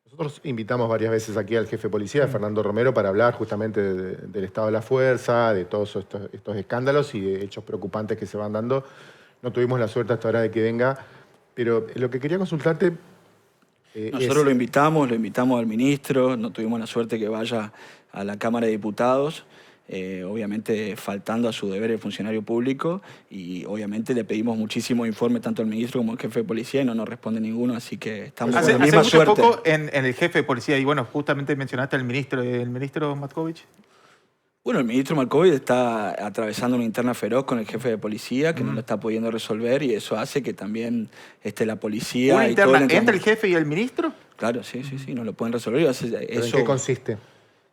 Nosotros invitamos varias veces aquí al jefe de policía, Fernando Romero, para hablar justamente del estado de la fuerza, de todos estos escándalos y de hechos preocupantes que se van dando. No tuvimos la suerte hasta ahora de que venga, pero lo que quería consultarte... Nosotros lo invitamos al ministro, no tuvimos la suerte que vaya a la Cámara de Diputados. Obviamente faltando a su deber el funcionario público y obviamente le pedimos muchísimo informe tanto al ministro como al jefe de policía y no nos responde ninguno, así que estamos con la misma suerte. Hace mucho poco en el jefe de policía y bueno, justamente mencionaste al ministro Matkovich. Bueno, el ministro Matkovich está atravesando una interna feroz con el jefe de policía que no lo está pudiendo resolver y eso hace que también la policía... ¿Una interna entre el jefe y el ministro? Claro, sí, no lo pueden resolver. ¿Pero en qué consiste?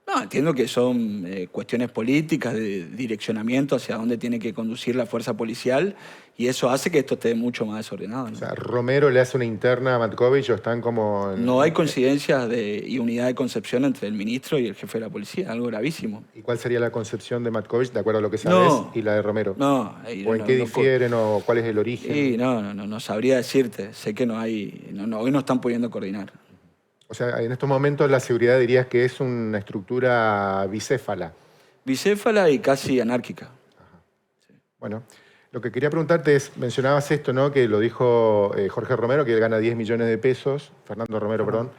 No, entiendo que son cuestiones políticas, de direccionamiento hacia dónde tiene que conducir la fuerza policial y eso hace que esto esté mucho más desordenado, ¿no? O sea, ¿Romero le hace una interna a Matkovich o están como...? No hay coincidencias y unidad de concepción entre el ministro y el jefe de la policía, algo gravísimo. ¿Y cuál sería la concepción de Matkovich, de acuerdo a lo que sabes, y la de Romero? No. ¿O en qué difieren o cuál es el origen? Sí, no sabría decirte. Sé que hoy no están pudiendo coordinar. O sea, en estos momentos la seguridad dirías que es una estructura bicéfala. Bicéfala y casi anárquica. Ajá. Sí. Bueno, lo que quería preguntarte es, mencionabas esto, ¿no? Que lo dijo Jorge Romero, que él gana 10 millones de pesos, Fernando Romero, perdón.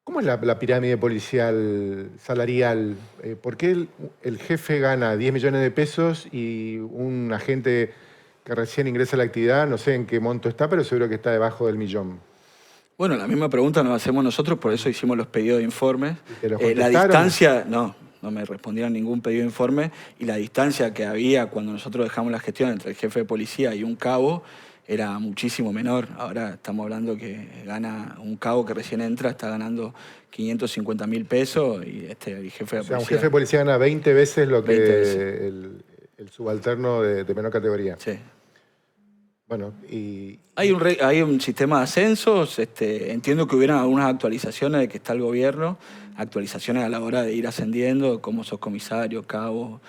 ¿Cómo es la pirámide policial salarial? ¿Por qué el jefe gana 10 millones de pesos y un agente que recién ingresa a la actividad, no sé en qué monto está, pero seguro que está debajo del millón? Bueno, la misma pregunta nos hacemos nosotros, por eso hicimos los pedidos de informes. ¿Te lo la distancia, no, no me respondieron ningún pedido de informe y la distancia que había cuando nosotros dejamos la gestión entre el jefe de policía y un cabo era muchísimo menor. Ahora estamos hablando que gana un cabo que recién entra, está ganando 550.000 pesos y el jefe de policía... un jefe de policía gana 20 veces lo que 20 veces. El subalterno de menor categoría. Sí. Bueno, y... Hay un sistema de ascensos, entiendo que hubieran algunas actualizaciones de que está el gobierno, actualizaciones a la hora de ir ascendiendo, como sos comisario, cabo,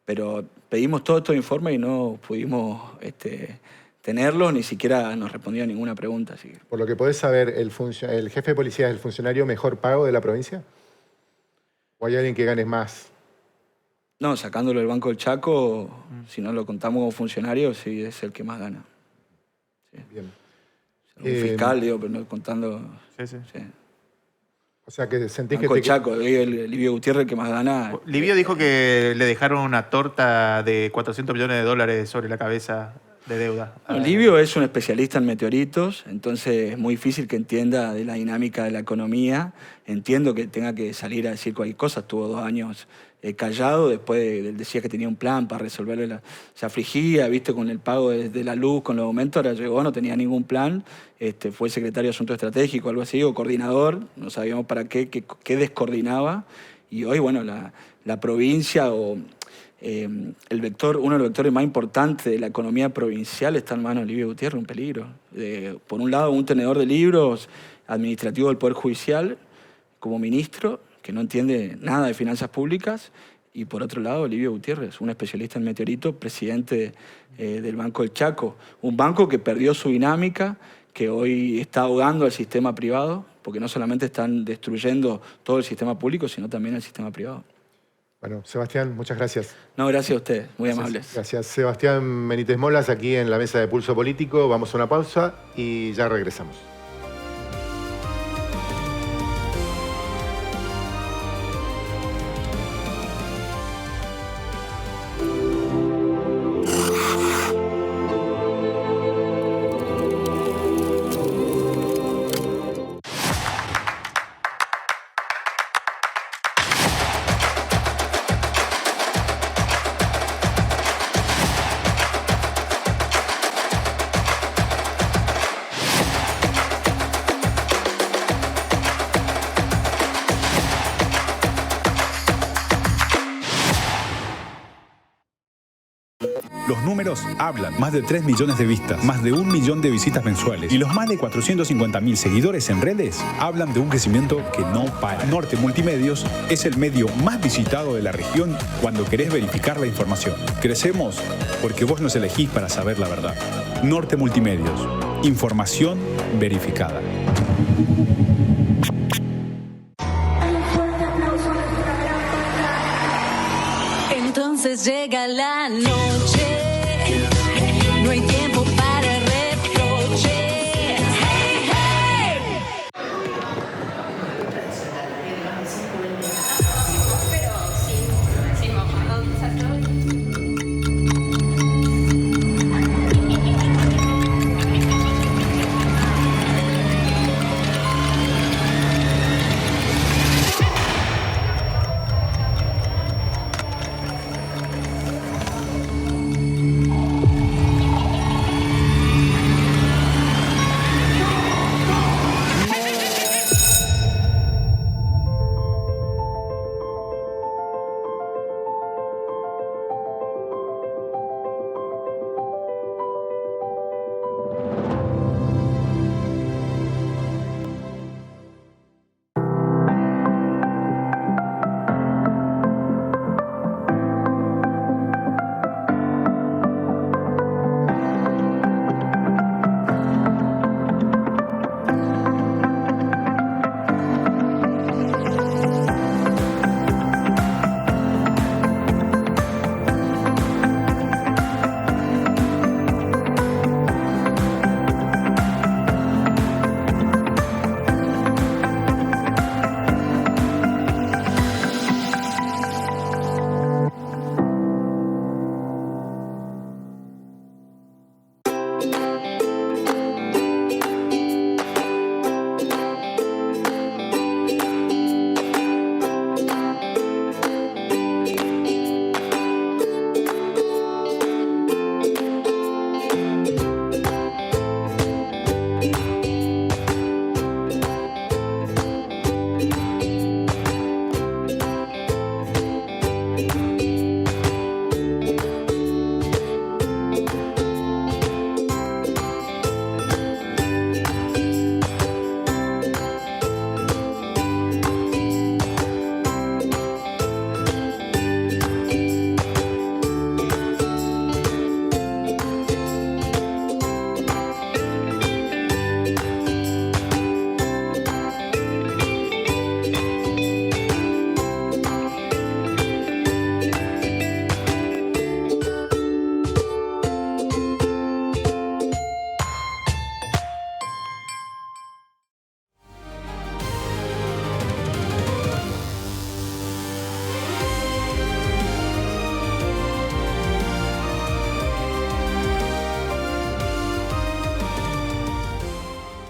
pero pedimos todos estos informes y no pudimos tenerlos, ni siquiera nos respondió ninguna pregunta. Así que... Por lo que podés saber, ¿el jefe de policía es el funcionario mejor pago de la provincia? ¿O hay alguien que gane más? No, sacándolo del Banco del Chaco, si no lo contamos como funcionario, sí es el que más gana. Sí. Bien. Un fiscal, digo, pero no contando... Sí. O sea, que sentís Banco que... del Chaco, Livio Gutiérrez, el que más gana... Livio dijo que le dejaron una torta de $400 millones sobre la cabeza de deuda. Livio es un especialista en meteoritos, entonces es muy difícil que entienda de la dinámica de la economía. Entiendo que tenga que salir a decir cualquier cosa. Estuvo 2 años callado, después decía que tenía un plan para resolverle se afligía, viste, con el pago de la luz, con los aumentos, ahora llegó, no tenía ningún plan, fue secretario de Asuntos Estratégicos, algo así, o coordinador, no sabíamos para qué descoordinaba, y hoy, bueno, la provincia o uno de los vectores más importantes de la economía provincial está en manos de Livio Gutiérrez, un peligro. Por un lado, un tenedor de libros administrativo del Poder Judicial, como ministro, que no entiende nada de finanzas públicas, y por otro lado, Livio Gutiérrez, un especialista en meteoritos, presidente del Banco del Chaco, un banco que perdió su dinámica, que hoy está ahogando al sistema privado, porque no solamente están destruyendo todo el sistema público, sino también el sistema privado. Bueno, Sebastián, muchas gracias. No, gracias a ustedes, muy amables. Gracias. Sebastián Benítez Molas, aquí en la mesa de Pulso Político. Vamos a una pausa y ya regresamos. Los números hablan. Más de 3 millones de vistas, más de 1 millón de visitas mensuales y los más de 450.000 seguidores en redes hablan de un crecimiento que no para. Norte Multimedios es el medio más visitado de la región cuando querés verificar la información. Crecemos porque vos nos elegís para saber la verdad. Norte Multimedios. Información verificada. Entonces llega la noche, no hay tiempo para reproches. Hey, hey. Pero sin mojado,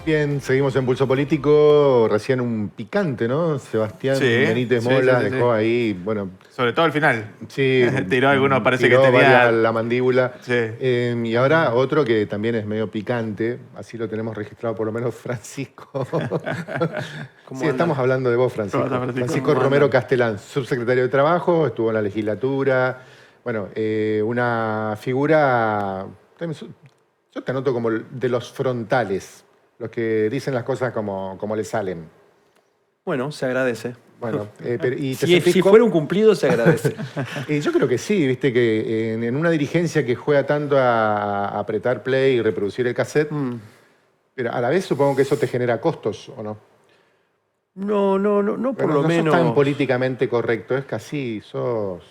Bien, seguimos en Pulso Político. Recién un picante, ¿no? Sebastián Benítez Mola dejó ahí, bueno... Sobre todo al final. Sí. Tiró alguno, parece tiró que tenía... varias la mandíbula. Sí. Y ahora otro que también es medio picante, así lo tenemos registrado por lo menos Francisco. Sí, estamos hablando de vos, Francisco. Francisco Romero Castelán, subsecretario de Trabajo, estuvo en la legislatura. Bueno, una figura... Yo te anoto como de los frontales. Los que dicen las cosas como les salen. Bueno, se agradece. Bueno, y si fuera un cumplido, se agradece. Yo creo que sí, viste que en una dirigencia que juega tanto a apretar play y reproducir el cassette, pero a la vez supongo que eso te genera costos, ¿o no? No, por lo menos. No sos tan políticamente correcto, es que así sos...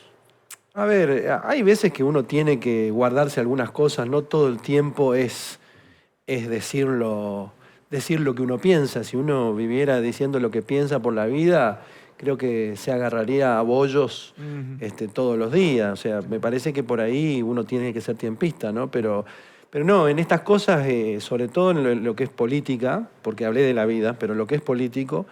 A ver, hay veces que uno tiene que guardarse algunas cosas, no todo el tiempo es decir lo que uno piensa. Si uno viviera diciendo lo que piensa por la vida, creo que se agarraría a bollos todos los días. O sea, me parece que por ahí uno tiene que ser tiempista, ¿no? Pero no, en estas cosas, sobre todo en lo que es política, porque hablé de la vida, pero lo que es político,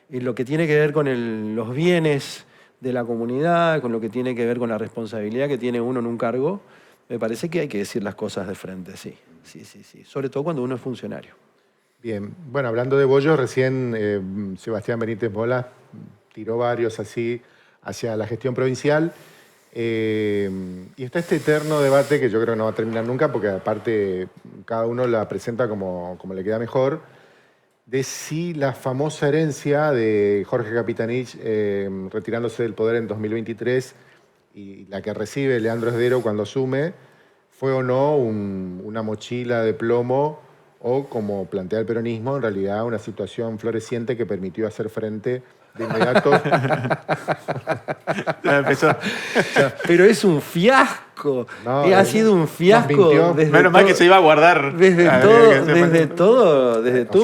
y lo que tiene que ver con los bienes de la comunidad, con lo que tiene que ver con la responsabilidad que tiene uno en un cargo, me parece que hay que decir las cosas de frente, sí. Sobre todo cuando uno es funcionario. Bien, bueno, hablando de bollos, recién Sebastián Benítez Mola tiró varios así hacia la gestión provincial. Y está este eterno debate que yo creo que no va a terminar nunca, porque aparte cada uno la presenta como le queda mejor, de si la famosa herencia de Jorge Capitanich retirándose del poder en 2023 y la que recibe Leandro Esdero cuando asume, fue o no una mochila de plomo o, como plantea el peronismo, en realidad una situación floreciente que permitió hacer frente de inmediato. Empezó. Pero es un fiasco. Ha sido un fiasco. Menos mal que se iba a guardar. Desde todo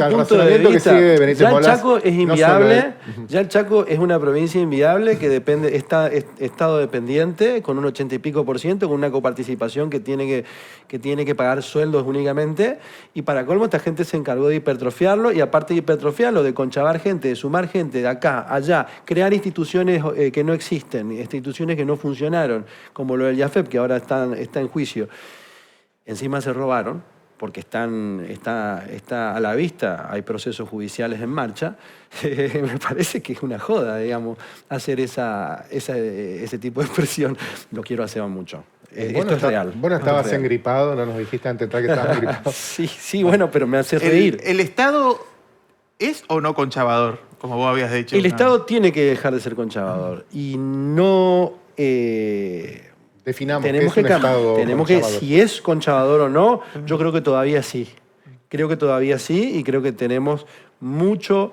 punto de vista. Ya el Chaco es inviable. Ya el Chaco es una provincia inviable que depende, está estado dependiente con un 80 y pico %, con una coparticipación que tiene que pagar sueldos únicamente. Y para colmo, esta gente se encargó de hipertrofiarlo, y aparte de hipertrofiarlo, de conchavar gente, de sumar gente de acá, allá, crear instituciones que no existen, instituciones que no funcionaron, como lo del IAFEP, que ahora está en juicio. Encima se robaron, porque está a la vista, hay procesos judiciales en marcha. Me parece que es una joda, digamos, hacer ese tipo de expresión. Lo quiero hacer mucho. Esto es real. Vos no estabas engripado, no nos dijiste antes de entrar que estabas engripado. Sí, bueno, pero me hace reír. ¿El Estado es o no conchavador, como vos habías dicho? El Estado tiene que dejar de ser conchavador. Y no... Definamos qué es un Estado conchavador. Si es conchavador o no, yo creo que todavía sí. Creo que todavía sí, y creo que tenemos mucho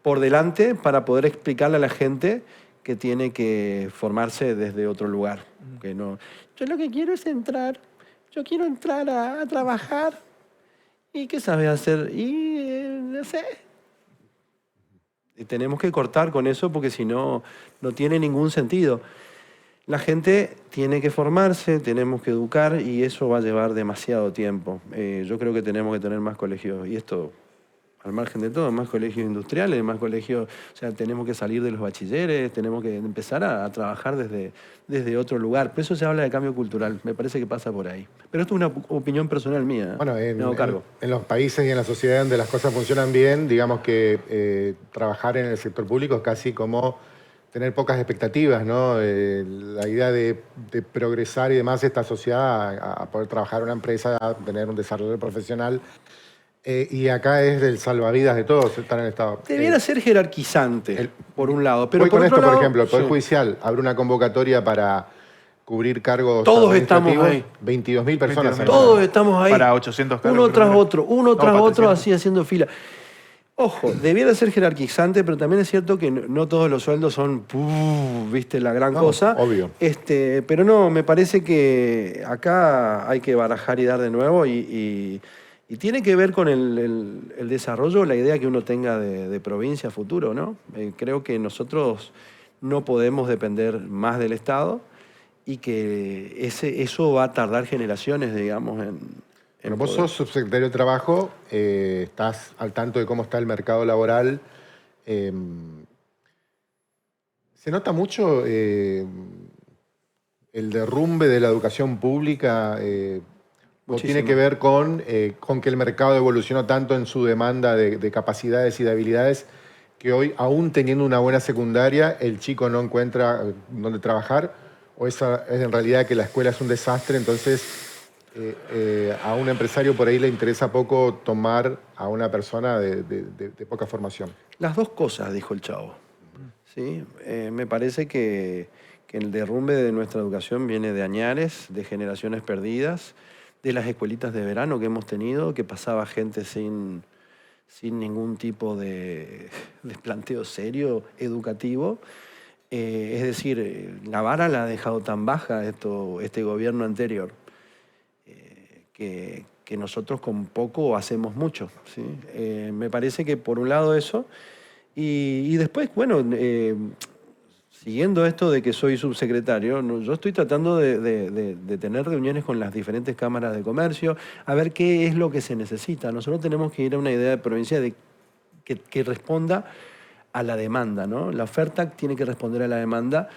por delante para poder explicarle a la gente que tiene que formarse desde otro lugar. Que no, yo lo que quiero es entrar. Yo quiero entrar a trabajar. ¿Y qué sabes hacer? No sé. Y tenemos que cortar con eso, porque si no, no tiene ningún sentido. La gente tiene que formarse, tenemos que educar, y eso va a llevar demasiado tiempo. Yo creo que tenemos que tener más colegios, y esto al margen de todo, más colegios industriales, más colegios, o sea, tenemos que salir de los bachilleres, tenemos que empezar a trabajar desde otro lugar. Por eso se habla de cambio cultural, me parece que pasa por ahí. Pero esto es una opinión personal mía. Bueno, me hago cargo. En los países y en la sociedad donde las cosas funcionan bien, digamos que trabajar en el sector público es casi como tener pocas expectativas, ¿no? La idea de progresar y demás está asociada a poder trabajar en una empresa, a tener un desarrollo profesional. Y acá es del salvavidas de todos estar en el Estado. Debiera ser jerarquizante, por un lado. Pero voy por con otro esto, lado, por ejemplo, el Poder sí. Judicial abre una convocatoria para cubrir cargos Todos estamos ahí. 22.000 personas. Todos estamos ahí. Para 800 cargos. Uno tras otro, así haciendo fila. Ojo, debiera ser jerarquizante, pero también es cierto que no todos los sueldos son, viste, la gran cosa. Obvio. Pero no, me parece que acá hay que barajar y dar de nuevo, y tiene que ver con el desarrollo, la idea que uno tenga de provincia a futuro, ¿no? Creo que nosotros no podemos depender más del Estado, y que eso va a tardar generaciones, digamos, Bueno, vos sos subsecretario de Trabajo, estás al tanto de cómo está el mercado laboral. Se nota mucho el derrumbe de la educación pública, o tiene que ver con que el mercado evolucionó tanto en su demanda de capacidades y de habilidades que hoy, aún teniendo una buena secundaria, el chico no encuentra dónde trabajar, o es en realidad que la escuela es un desastre, entonces a un empresario por ahí le interesa poco tomar a una persona de poca formación. Las dos cosas, dijo el Chavo. ¿Sí? Me parece que el derrumbe de nuestra educación viene de añares, de generaciones perdidas, de las escuelitas de verano que hemos tenido, que pasaba gente sin ningún tipo de planteo serio, educativo. Es decir, la vara la ha dejado tan baja este gobierno anterior, que nosotros con poco hacemos mucho, ¿sí? Me parece que por un lado eso, y después, bueno, siguiendo esto de que soy subsecretario, yo estoy tratando de tener reuniones con las diferentes cámaras de comercio, a ver qué es lo que se necesita. Nosotros tenemos que ir a una idea de provincia que responda a la demanda, ¿no? La oferta tiene que responder a la demanda.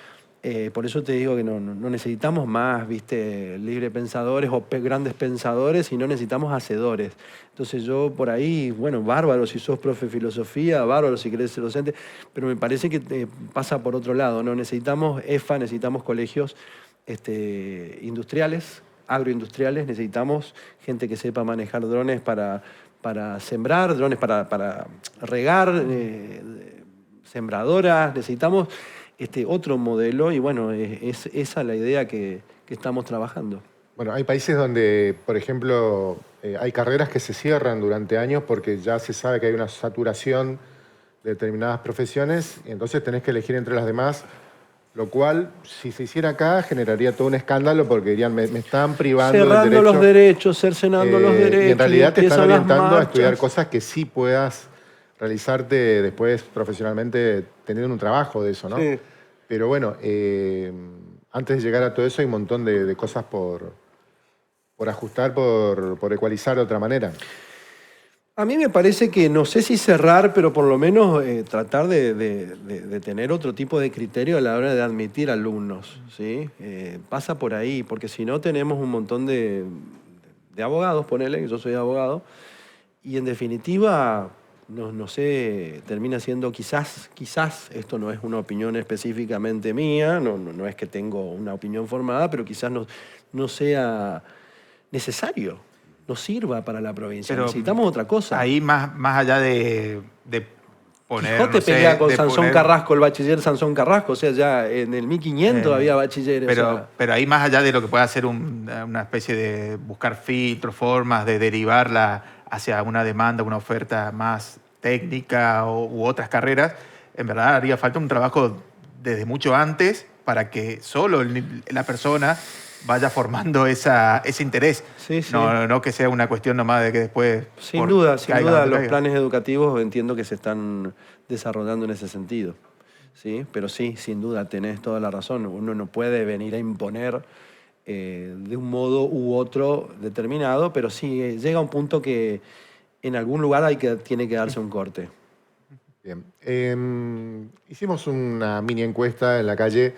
Por eso te digo que no necesitamos más, ¿viste?, librepensadores o grandes pensadores, sino necesitamos hacedores. Entonces yo por ahí, bueno, bárbaro si sos profe de filosofía, bárbaro si querés ser docente, pero me parece que pasa por otro lado, ¿no? Necesitamos EFA, necesitamos colegios industriales, agroindustriales, necesitamos gente que sepa manejar drones para sembrar, drones para regar, sembradoras, necesitamos otro modelo, y bueno, es esa la idea que estamos trabajando. Bueno, hay países donde, por ejemplo, hay carreras que se cierran durante años porque ya se sabe que hay una saturación de determinadas profesiones y entonces tenés que elegir entre las demás, lo cual, si se hiciera acá, generaría todo un escándalo porque dirían, me están privando cerrando del derecho. Los derechos, cercenando los derechos. Y en realidad te están orientando a estudiar marchas. cosas que sí puedas realizarte después profesionalmente teniendo un trabajo de eso, ¿no? Sí. Pero bueno, antes de llegar a todo eso hay un montón de cosas por ajustar, por ecualizar de otra manera. A mí me parece que, no sé si cerrar, pero por lo menos tratar de tener otro tipo de criterio a la hora de admitir alumnos, ¿sí? Pasa por ahí, porque si no tenemos un montón de abogados, ponele, que yo soy abogado, y en definitiva, no sé, termina siendo quizás, esto no es una opinión específicamente mía, no es que tengo una opinión formada, pero quizás no sea necesario, no sirva para la provincia. Pero necesitamos otra cosa. Ahí más allá de poner... Quijote pelea con Sansón Carrasco, el bachiller Sansón Carrasco, o sea, ya en el 1500 había bachilleres. Pero ahí más allá de lo que pueda ser una especie de buscar filtros, formas de derivarla hacia una demanda, una oferta más técnica u otras carreras, en verdad haría falta un trabajo desde mucho antes para que solo la persona vaya formando ese interés. Sí, sí. No que sea una cuestión nomás de que después... Sin duda, los planes educativos entiendo que se están desarrollando en ese sentido. ¿Sí? Pero sí, sin duda, tenés toda la razón. Uno no puede venir a imponer de un modo u otro determinado, pero sí llega un punto que en algún lugar tiene que darse un corte. Bien. Hicimos una mini encuesta en la calle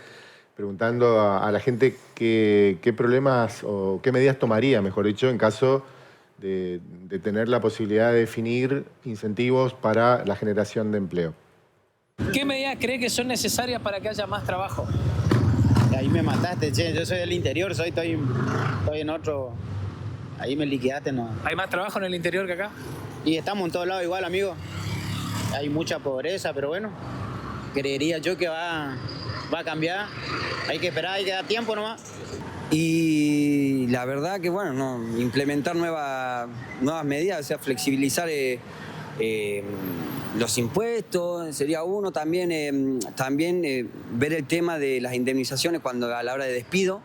preguntando a la gente qué problemas o qué medidas tomaría, mejor dicho, en caso de tener la posibilidad de definir incentivos para la generación de empleo. ¿Qué medidas cree que son necesarias para que haya más trabajo? Ahí me mataste, che. Yo soy del interior, estoy en otro... Ahí me liquidaste, ¿no? ¿Hay más trabajo en el interior que acá? Y estamos en todos lados igual, amigo. Hay mucha pobreza, pero bueno, creería yo que va a cambiar. Hay que esperar, hay que dar tiempo nomás. Y la verdad que, bueno, implementar nuevas medidas, o sea, flexibilizar los impuestos, sería uno. También ver el tema de las indemnizaciones a la hora de despido,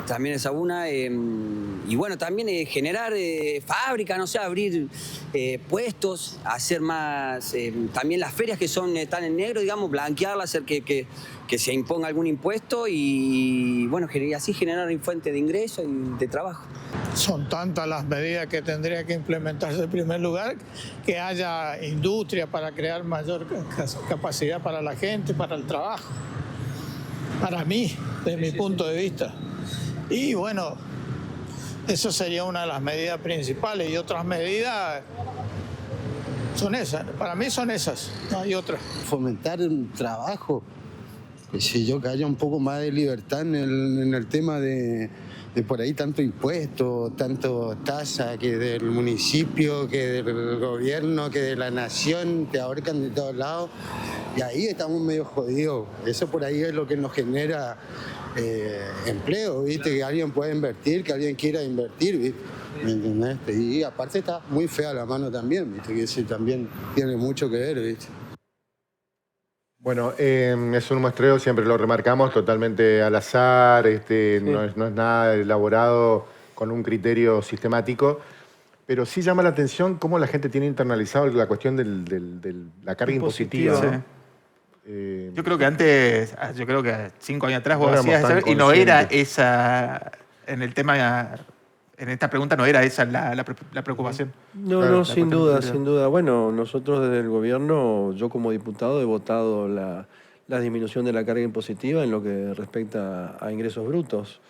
también es una. Y bueno, también generar fábricas, no sé, abrir puestos, hacer más, también las ferias que están en negro, digamos, blanquearlas, hacer que se imponga algún impuesto y bueno, así generar fuente de ingreso y de trabajo. Son tantas las medidas que tendría que implementarse en primer lugar, que haya industria para crear mayor capacidad para la gente, para el trabajo, para mí, desde mi punto de vista. Y bueno, eso sería una de las medidas principales y otras medidas son esas, para mí son esas, no hay otras. Fomentar un trabajo, qué sé yo, que haya un poco más de libertad en el tema de por ahí tanto impuesto, tanto tasa, que del municipio, que del gobierno, que de la nación, te ahorcan de todos lados. Y ahí estamos medio jodidos. Eso por ahí es lo que nos genera empleo, ¿viste? Que alguien pueda invertir, que alguien quiera invertir, ¿viste? ¿Me entendés? Y aparte está muy fea la mano también, ¿viste? Que eso también tiene mucho que ver, ¿viste? Bueno, es un muestreo, siempre lo remarcamos, totalmente al azar, no es nada elaborado con un criterio sistemático, pero sí llama la atención cómo la gente tiene internalizado la cuestión de la carga impositiva. Sí. Yo creo que antes, 5 años atrás vos No hacías éramos eso tan y no era conscientes. esa, en el tema, en esta pregunta no era esa la preocupación. No, Claro, no, la sin cuestión duda, prioridad. sin duda. Bueno, nosotros desde el gobierno, yo como diputado he votado la disminución de la carga impositiva en lo que respecta a ingresos brutos.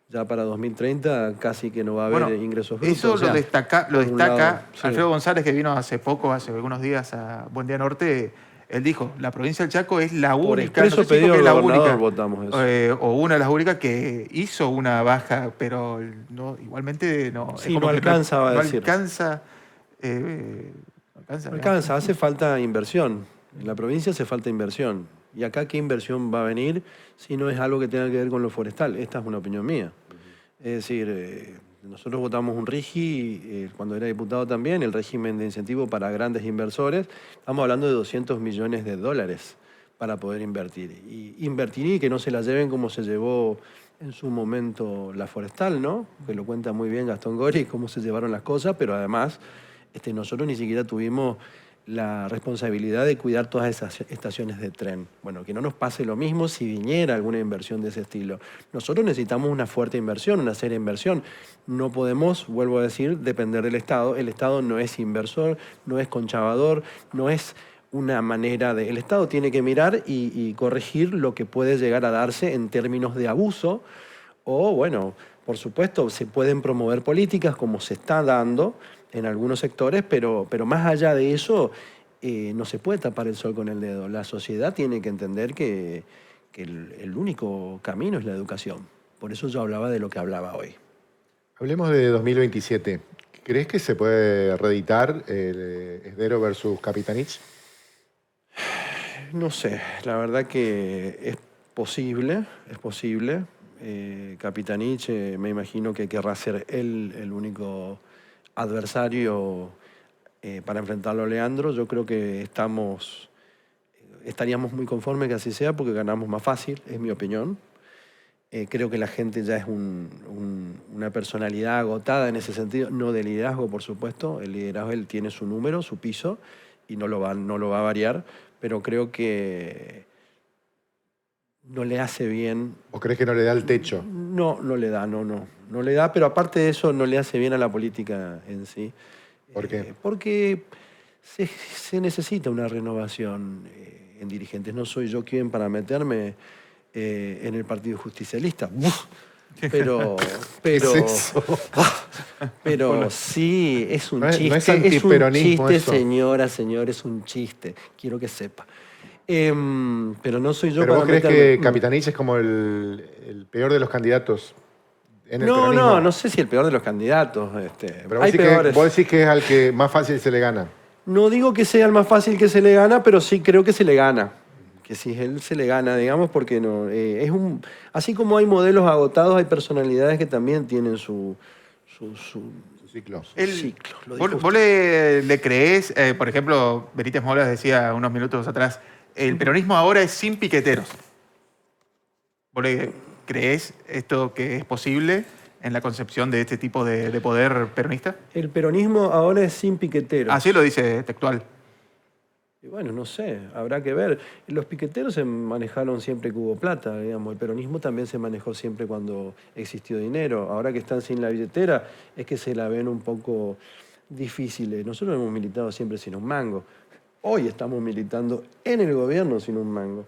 Ya para 2030 casi que no va a haber Bueno, ingresos brutos. eso O sea, lo destaca por un lado, sí. Alfredo González, que vino hace algunos días a Buen Día Norte. Él dijo, la provincia del Chaco es la Por única, expreso no sé si dijo pedido que es del la gobernador única, votamos eso. o una de las únicas que hizo una baja, pero no, igualmente no. Sí, es como no que alcanza, va a no decir. alcanza, No alcanza, hace falta inversión. En la provincia hace falta inversión. ¿Y acá qué inversión va a venir si no es algo que tenga que ver con lo forestal? Esta es una opinión mía. Es decir, nosotros votamos un RIGI, cuando era diputado también, el régimen de incentivo para grandes inversores. Estamos hablando de 200 millones de dólares para poder invertir. Y invertir y que no se la lleven como se llevó en su momento la forestal, ¿no? Que lo cuenta muy bien Gastón Gori, cómo se llevaron las cosas, pero además nosotros ni siquiera tuvimos la responsabilidad de cuidar todas esas estaciones de tren. Bueno, que no nos pase lo mismo si viniera alguna inversión de ese estilo. Nosotros necesitamos una fuerte inversión, una seria inversión. No podemos, vuelvo a decir, depender del Estado. El Estado no es inversor, no es conchavador, no es una manera de... El Estado tiene que mirar y corregir lo que puede llegar a darse en términos de abuso o, bueno, por supuesto, se pueden promover políticas como se está dando en algunos sectores, pero más allá de eso, no se puede tapar el sol con el dedo. La sociedad tiene que entender que el único camino es la educación. Por eso yo hablaba de lo que hablaba hoy. Hablemos de 2027. ¿Crees que se puede reeditar Esdero versus Capitanich? No sé, la verdad que es posible, es posible. Capitanich me imagino que querrá ser él el único adversario para enfrentarlo a Leandro. Yo creo que estaríamos muy conformes que así sea porque ganamos más fácil, es mi opinión. Creo que la gente ya es una personalidad agotada en ese sentido, no de liderazgo, por supuesto. El liderazgo, él tiene su número, su piso, y no lo va a variar, pero creo que no le hace bien. ¿O crees que no le da el techo? No le da, no le da, pero aparte de eso no le hace bien a la política en sí. ¿Por qué? Porque se necesita una renovación en dirigentes. No soy yo quien para meterme en el Partido Justicialista. Pero ¿Qué es eso? pero Bueno, sí, es un no es- chiste. no es es un antiperonismo chiste, eso. señor, es un chiste. Quiero que sepa. Pero no soy yo ¿Pero para vos crees meterme. que Capitanich es como el peor de los candidatos en el peronismo? No sé si el peor de los candidatos. Pero hay peores. vos decís que es al que más fácil se le gana. No digo que sea el más fácil que se le gana, pero sí creo que se le gana. Que si él se le gana, digamos, porque no así como hay modelos agotados, hay personalidades que también tienen su ciclo. ¿Vos le creés, por ejemplo, Benítez Molas decía unos minutos atrás, el peronismo ahora es sin piqueteros? ¿Vos le creés esto que es posible en la concepción de este tipo de poder peronista? El peronismo ahora es sin piqueteros. Así lo dice textual. Y bueno, no sé, habrá que ver. Los piqueteros se manejaron siempre que hubo plata, digamos. El peronismo también se manejó siempre cuando existió dinero. Ahora que están sin la billetera, es que se la ven un poco difíciles. Nosotros hemos militado siempre sin un mango. Hoy estamos militando en el gobierno sin un mango.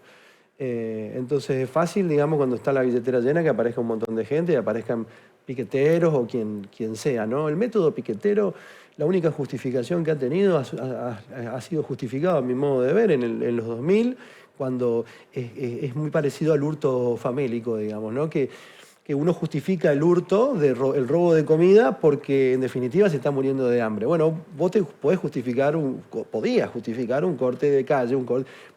Entonces es fácil, digamos, cuando está la billetera llena, que aparezca un montón de gente y aparezcan piqueteros o quien sea, ¿no? El método piquetero, la única justificación que ha tenido ha sido justificado, a mi modo de ver, en los 2000, cuando es muy parecido al hurto famélico, digamos, ¿no? Que uno justifica el hurto, el robo de comida, porque en definitiva se está muriendo de hambre. Bueno, vos podías justificar un corte de calle,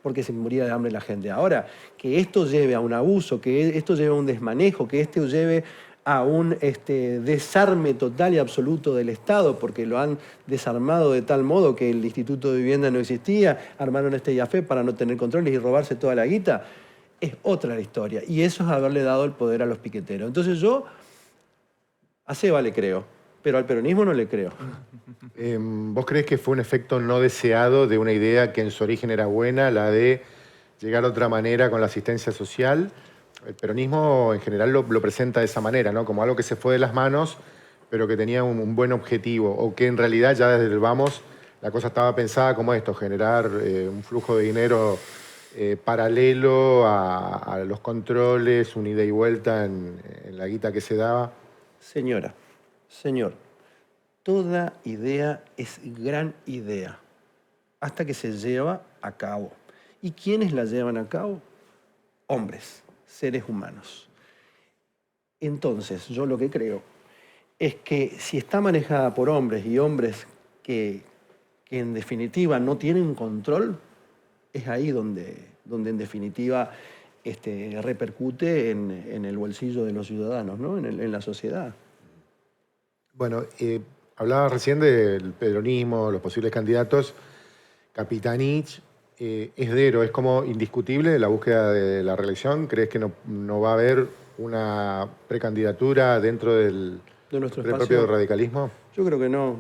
porque se moría de hambre la gente. Ahora, que esto lleve a un abuso, que esto lleve a un desmanejo, que esto lleve a un desarme total y absoluto del Estado, porque lo han desarmado de tal modo que el Instituto de Vivienda no existía, armaron este IAFE para no tener controles y robarse toda la guita, es otra la historia. Y eso es haberle dado el poder a los piqueteros. Entonces yo a Seba le creo, pero al peronismo no le creo. ¿Vos crees que fue un efecto no deseado de una idea que en su origen era buena, la de llegar de otra manera con la asistencia social? El peronismo en general lo presenta de esa manera, ¿no? Como algo que se fue de las manos, pero que tenía un buen objetivo, o que en realidad ya desde el vamos la cosa estaba pensada como esto, generar un flujo de dinero paralelo a los controles, un ida y vuelta en la guita que se daba. Señora, señor, toda idea es gran idea hasta que se lleva a cabo. ¿Y quiénes la llevan a cabo? Hombres, seres humanos. Entonces, yo lo que creo es que si está manejada por hombres y hombres que en definitiva no tienen control, es ahí donde en definitiva repercute en el bolsillo de los ciudadanos, ¿no? en la sociedad. Bueno, hablaba recién del peronismo, los posibles candidatos. Capitanich, Esdero, ¿es como indiscutible la búsqueda de la reelección? ¿Crees que no va a haber una precandidatura dentro del propio radicalismo? Yo creo que no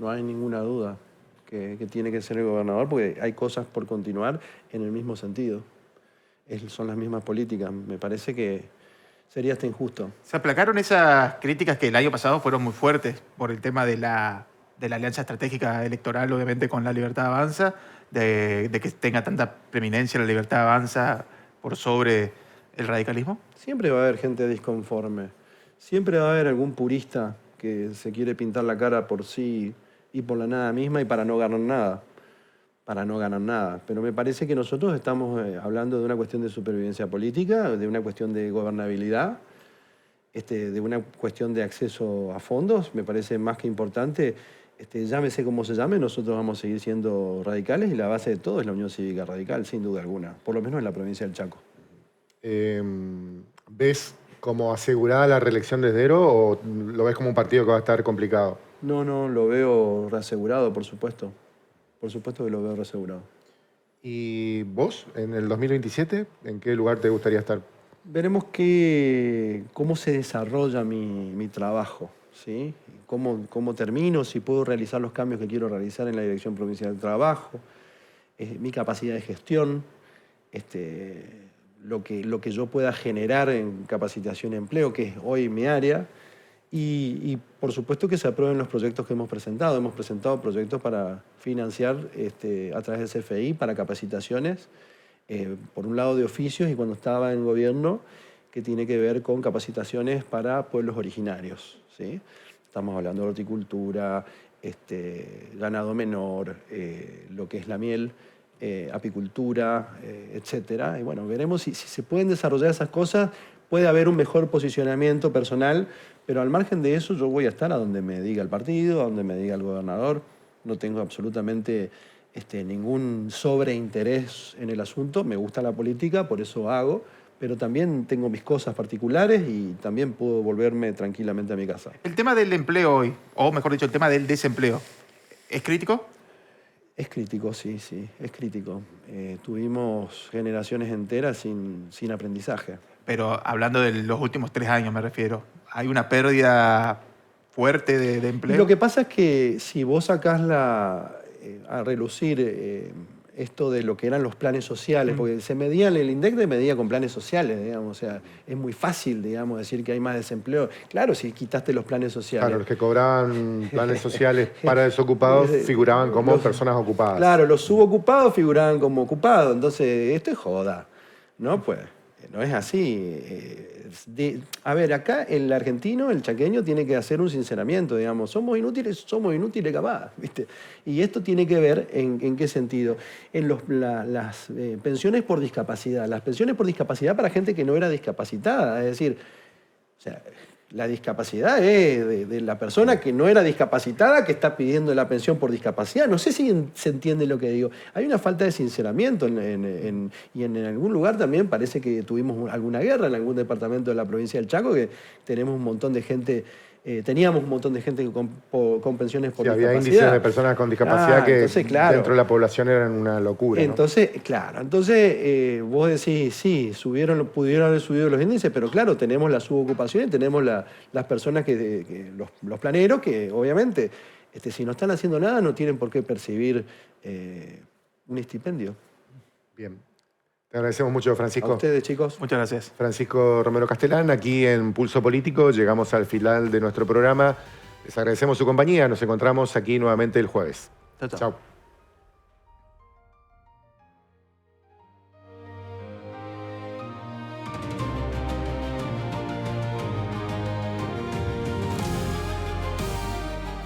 hay ninguna duda que tiene que ser el gobernador, porque hay cosas por continuar en el mismo sentido. Son las mismas políticas. Me parece que sería hasta injusto. Se aplacaron esas críticas que el año pasado fueron muy fuertes por el tema de la alianza estratégica electoral, obviamente, con la Libertad Avanza, de que tenga tanta preeminencia la Libertad Avanza por sobre el radicalismo. Siempre va a haber gente disconforme. Siempre va a haber algún purista que se quiere pintar la cara por sí y por la nada misma y para no ganar nada. Pero me parece que nosotros estamos hablando de una cuestión de supervivencia política, de una cuestión de gobernabilidad, de una cuestión de acceso a fondos. Me parece más que importante, llámese como se llame, nosotros vamos a seguir siendo radicales y la base de todo es la Unión Cívica Radical, sin duda alguna, por lo menos en la provincia del Chaco. ¿Ves como asegurada la reelección de Esdero o lo ves como un partido que va a estar complicado? No, lo veo reasegurado, por supuesto. Por supuesto que lo veo reasegurado. ¿Y vos, en el 2027, en qué lugar te gustaría estar? Veremos cómo se desarrolla mi trabajo, ¿sí? Cómo termino, si puedo realizar los cambios que quiero realizar en la Dirección Provincial del Trabajo, mi capacidad de gestión, lo que yo pueda generar en capacitación y empleo, que es hoy mi área. Y por supuesto que se aprueben los proyectos que hemos presentado. Hemos presentado proyectos para financiar a través del CFI para capacitaciones, por un lado de oficios y cuando estaba en gobierno, que tiene que ver con capacitaciones para pueblos originarios, ¿sí? Estamos hablando de horticultura, ganado menor, lo que es la miel, apicultura, etcétera. Y bueno, veremos si se pueden desarrollar esas cosas. Puede haber un mejor posicionamiento personal, pero al margen de eso yo voy a estar a donde me diga el partido, a donde me diga el gobernador. No tengo absolutamente ningún sobreinterés en el asunto. Me gusta la política, por eso hago, pero también tengo mis cosas particulares y también puedo volverme tranquilamente a mi casa. El tema del empleo hoy, o mejor dicho, el tema del desempleo, ¿es crítico? Es crítico, sí, es crítico. Tuvimos generaciones enteras sin aprendizaje. Pero hablando de los últimos 3 años, me refiero, ¿hay una pérdida fuerte de empleo? Lo que pasa es que si vos sacás a relucir esto de lo que eran los planes sociales, porque se medían, el INDEC medía con planes sociales, digamos, o sea, es muy fácil, digamos, decir que hay más desempleo. Claro, si quitaste los planes sociales. Claro, los que cobraban planes sociales para desocupados figuraban como personas ocupadas. Claro, los subocupados figuraban como ocupados, entonces esto es joda, ¿no? Pues no es así. A ver, acá el argentino, el chaqueño, tiene que hacer un sinceramiento, digamos. Somos inútiles capaz, ¿viste? Y esto tiene que ver en qué sentido. En las pensiones por discapacidad. Las pensiones por discapacidad para gente que no era discapacitada. Es decir, o sea, la discapacidad es de la persona que no era discapacitada que está pidiendo la pensión por discapacidad. No sé si se entiende lo que digo. Hay una falta de sinceramiento y en algún lugar también parece que tuvimos alguna guerra en algún departamento de la provincia del Chaco, que tenemos un montón de gente, teníamos un montón de gente con pensiones por discapacidad. Había índices de personas con discapacidad que entonces, claro, dentro de la población eran una locura. Entonces, ¿no? Claro, entonces vos decís, sí, pudieron haber subido los índices, pero claro, tenemos la subocupación y tenemos las personas los planeros que obviamente, si no están haciendo nada, no tienen por qué percibir un estipendio. Bien. Te agradecemos mucho, Francisco. A ustedes, chicos. Muchas gracias. Francisco Romero Castelán, aquí en Pulso Político. Llegamos al final de nuestro programa. Les agradecemos su compañía. Nos encontramos aquí nuevamente el jueves. Chao, chao. Chao.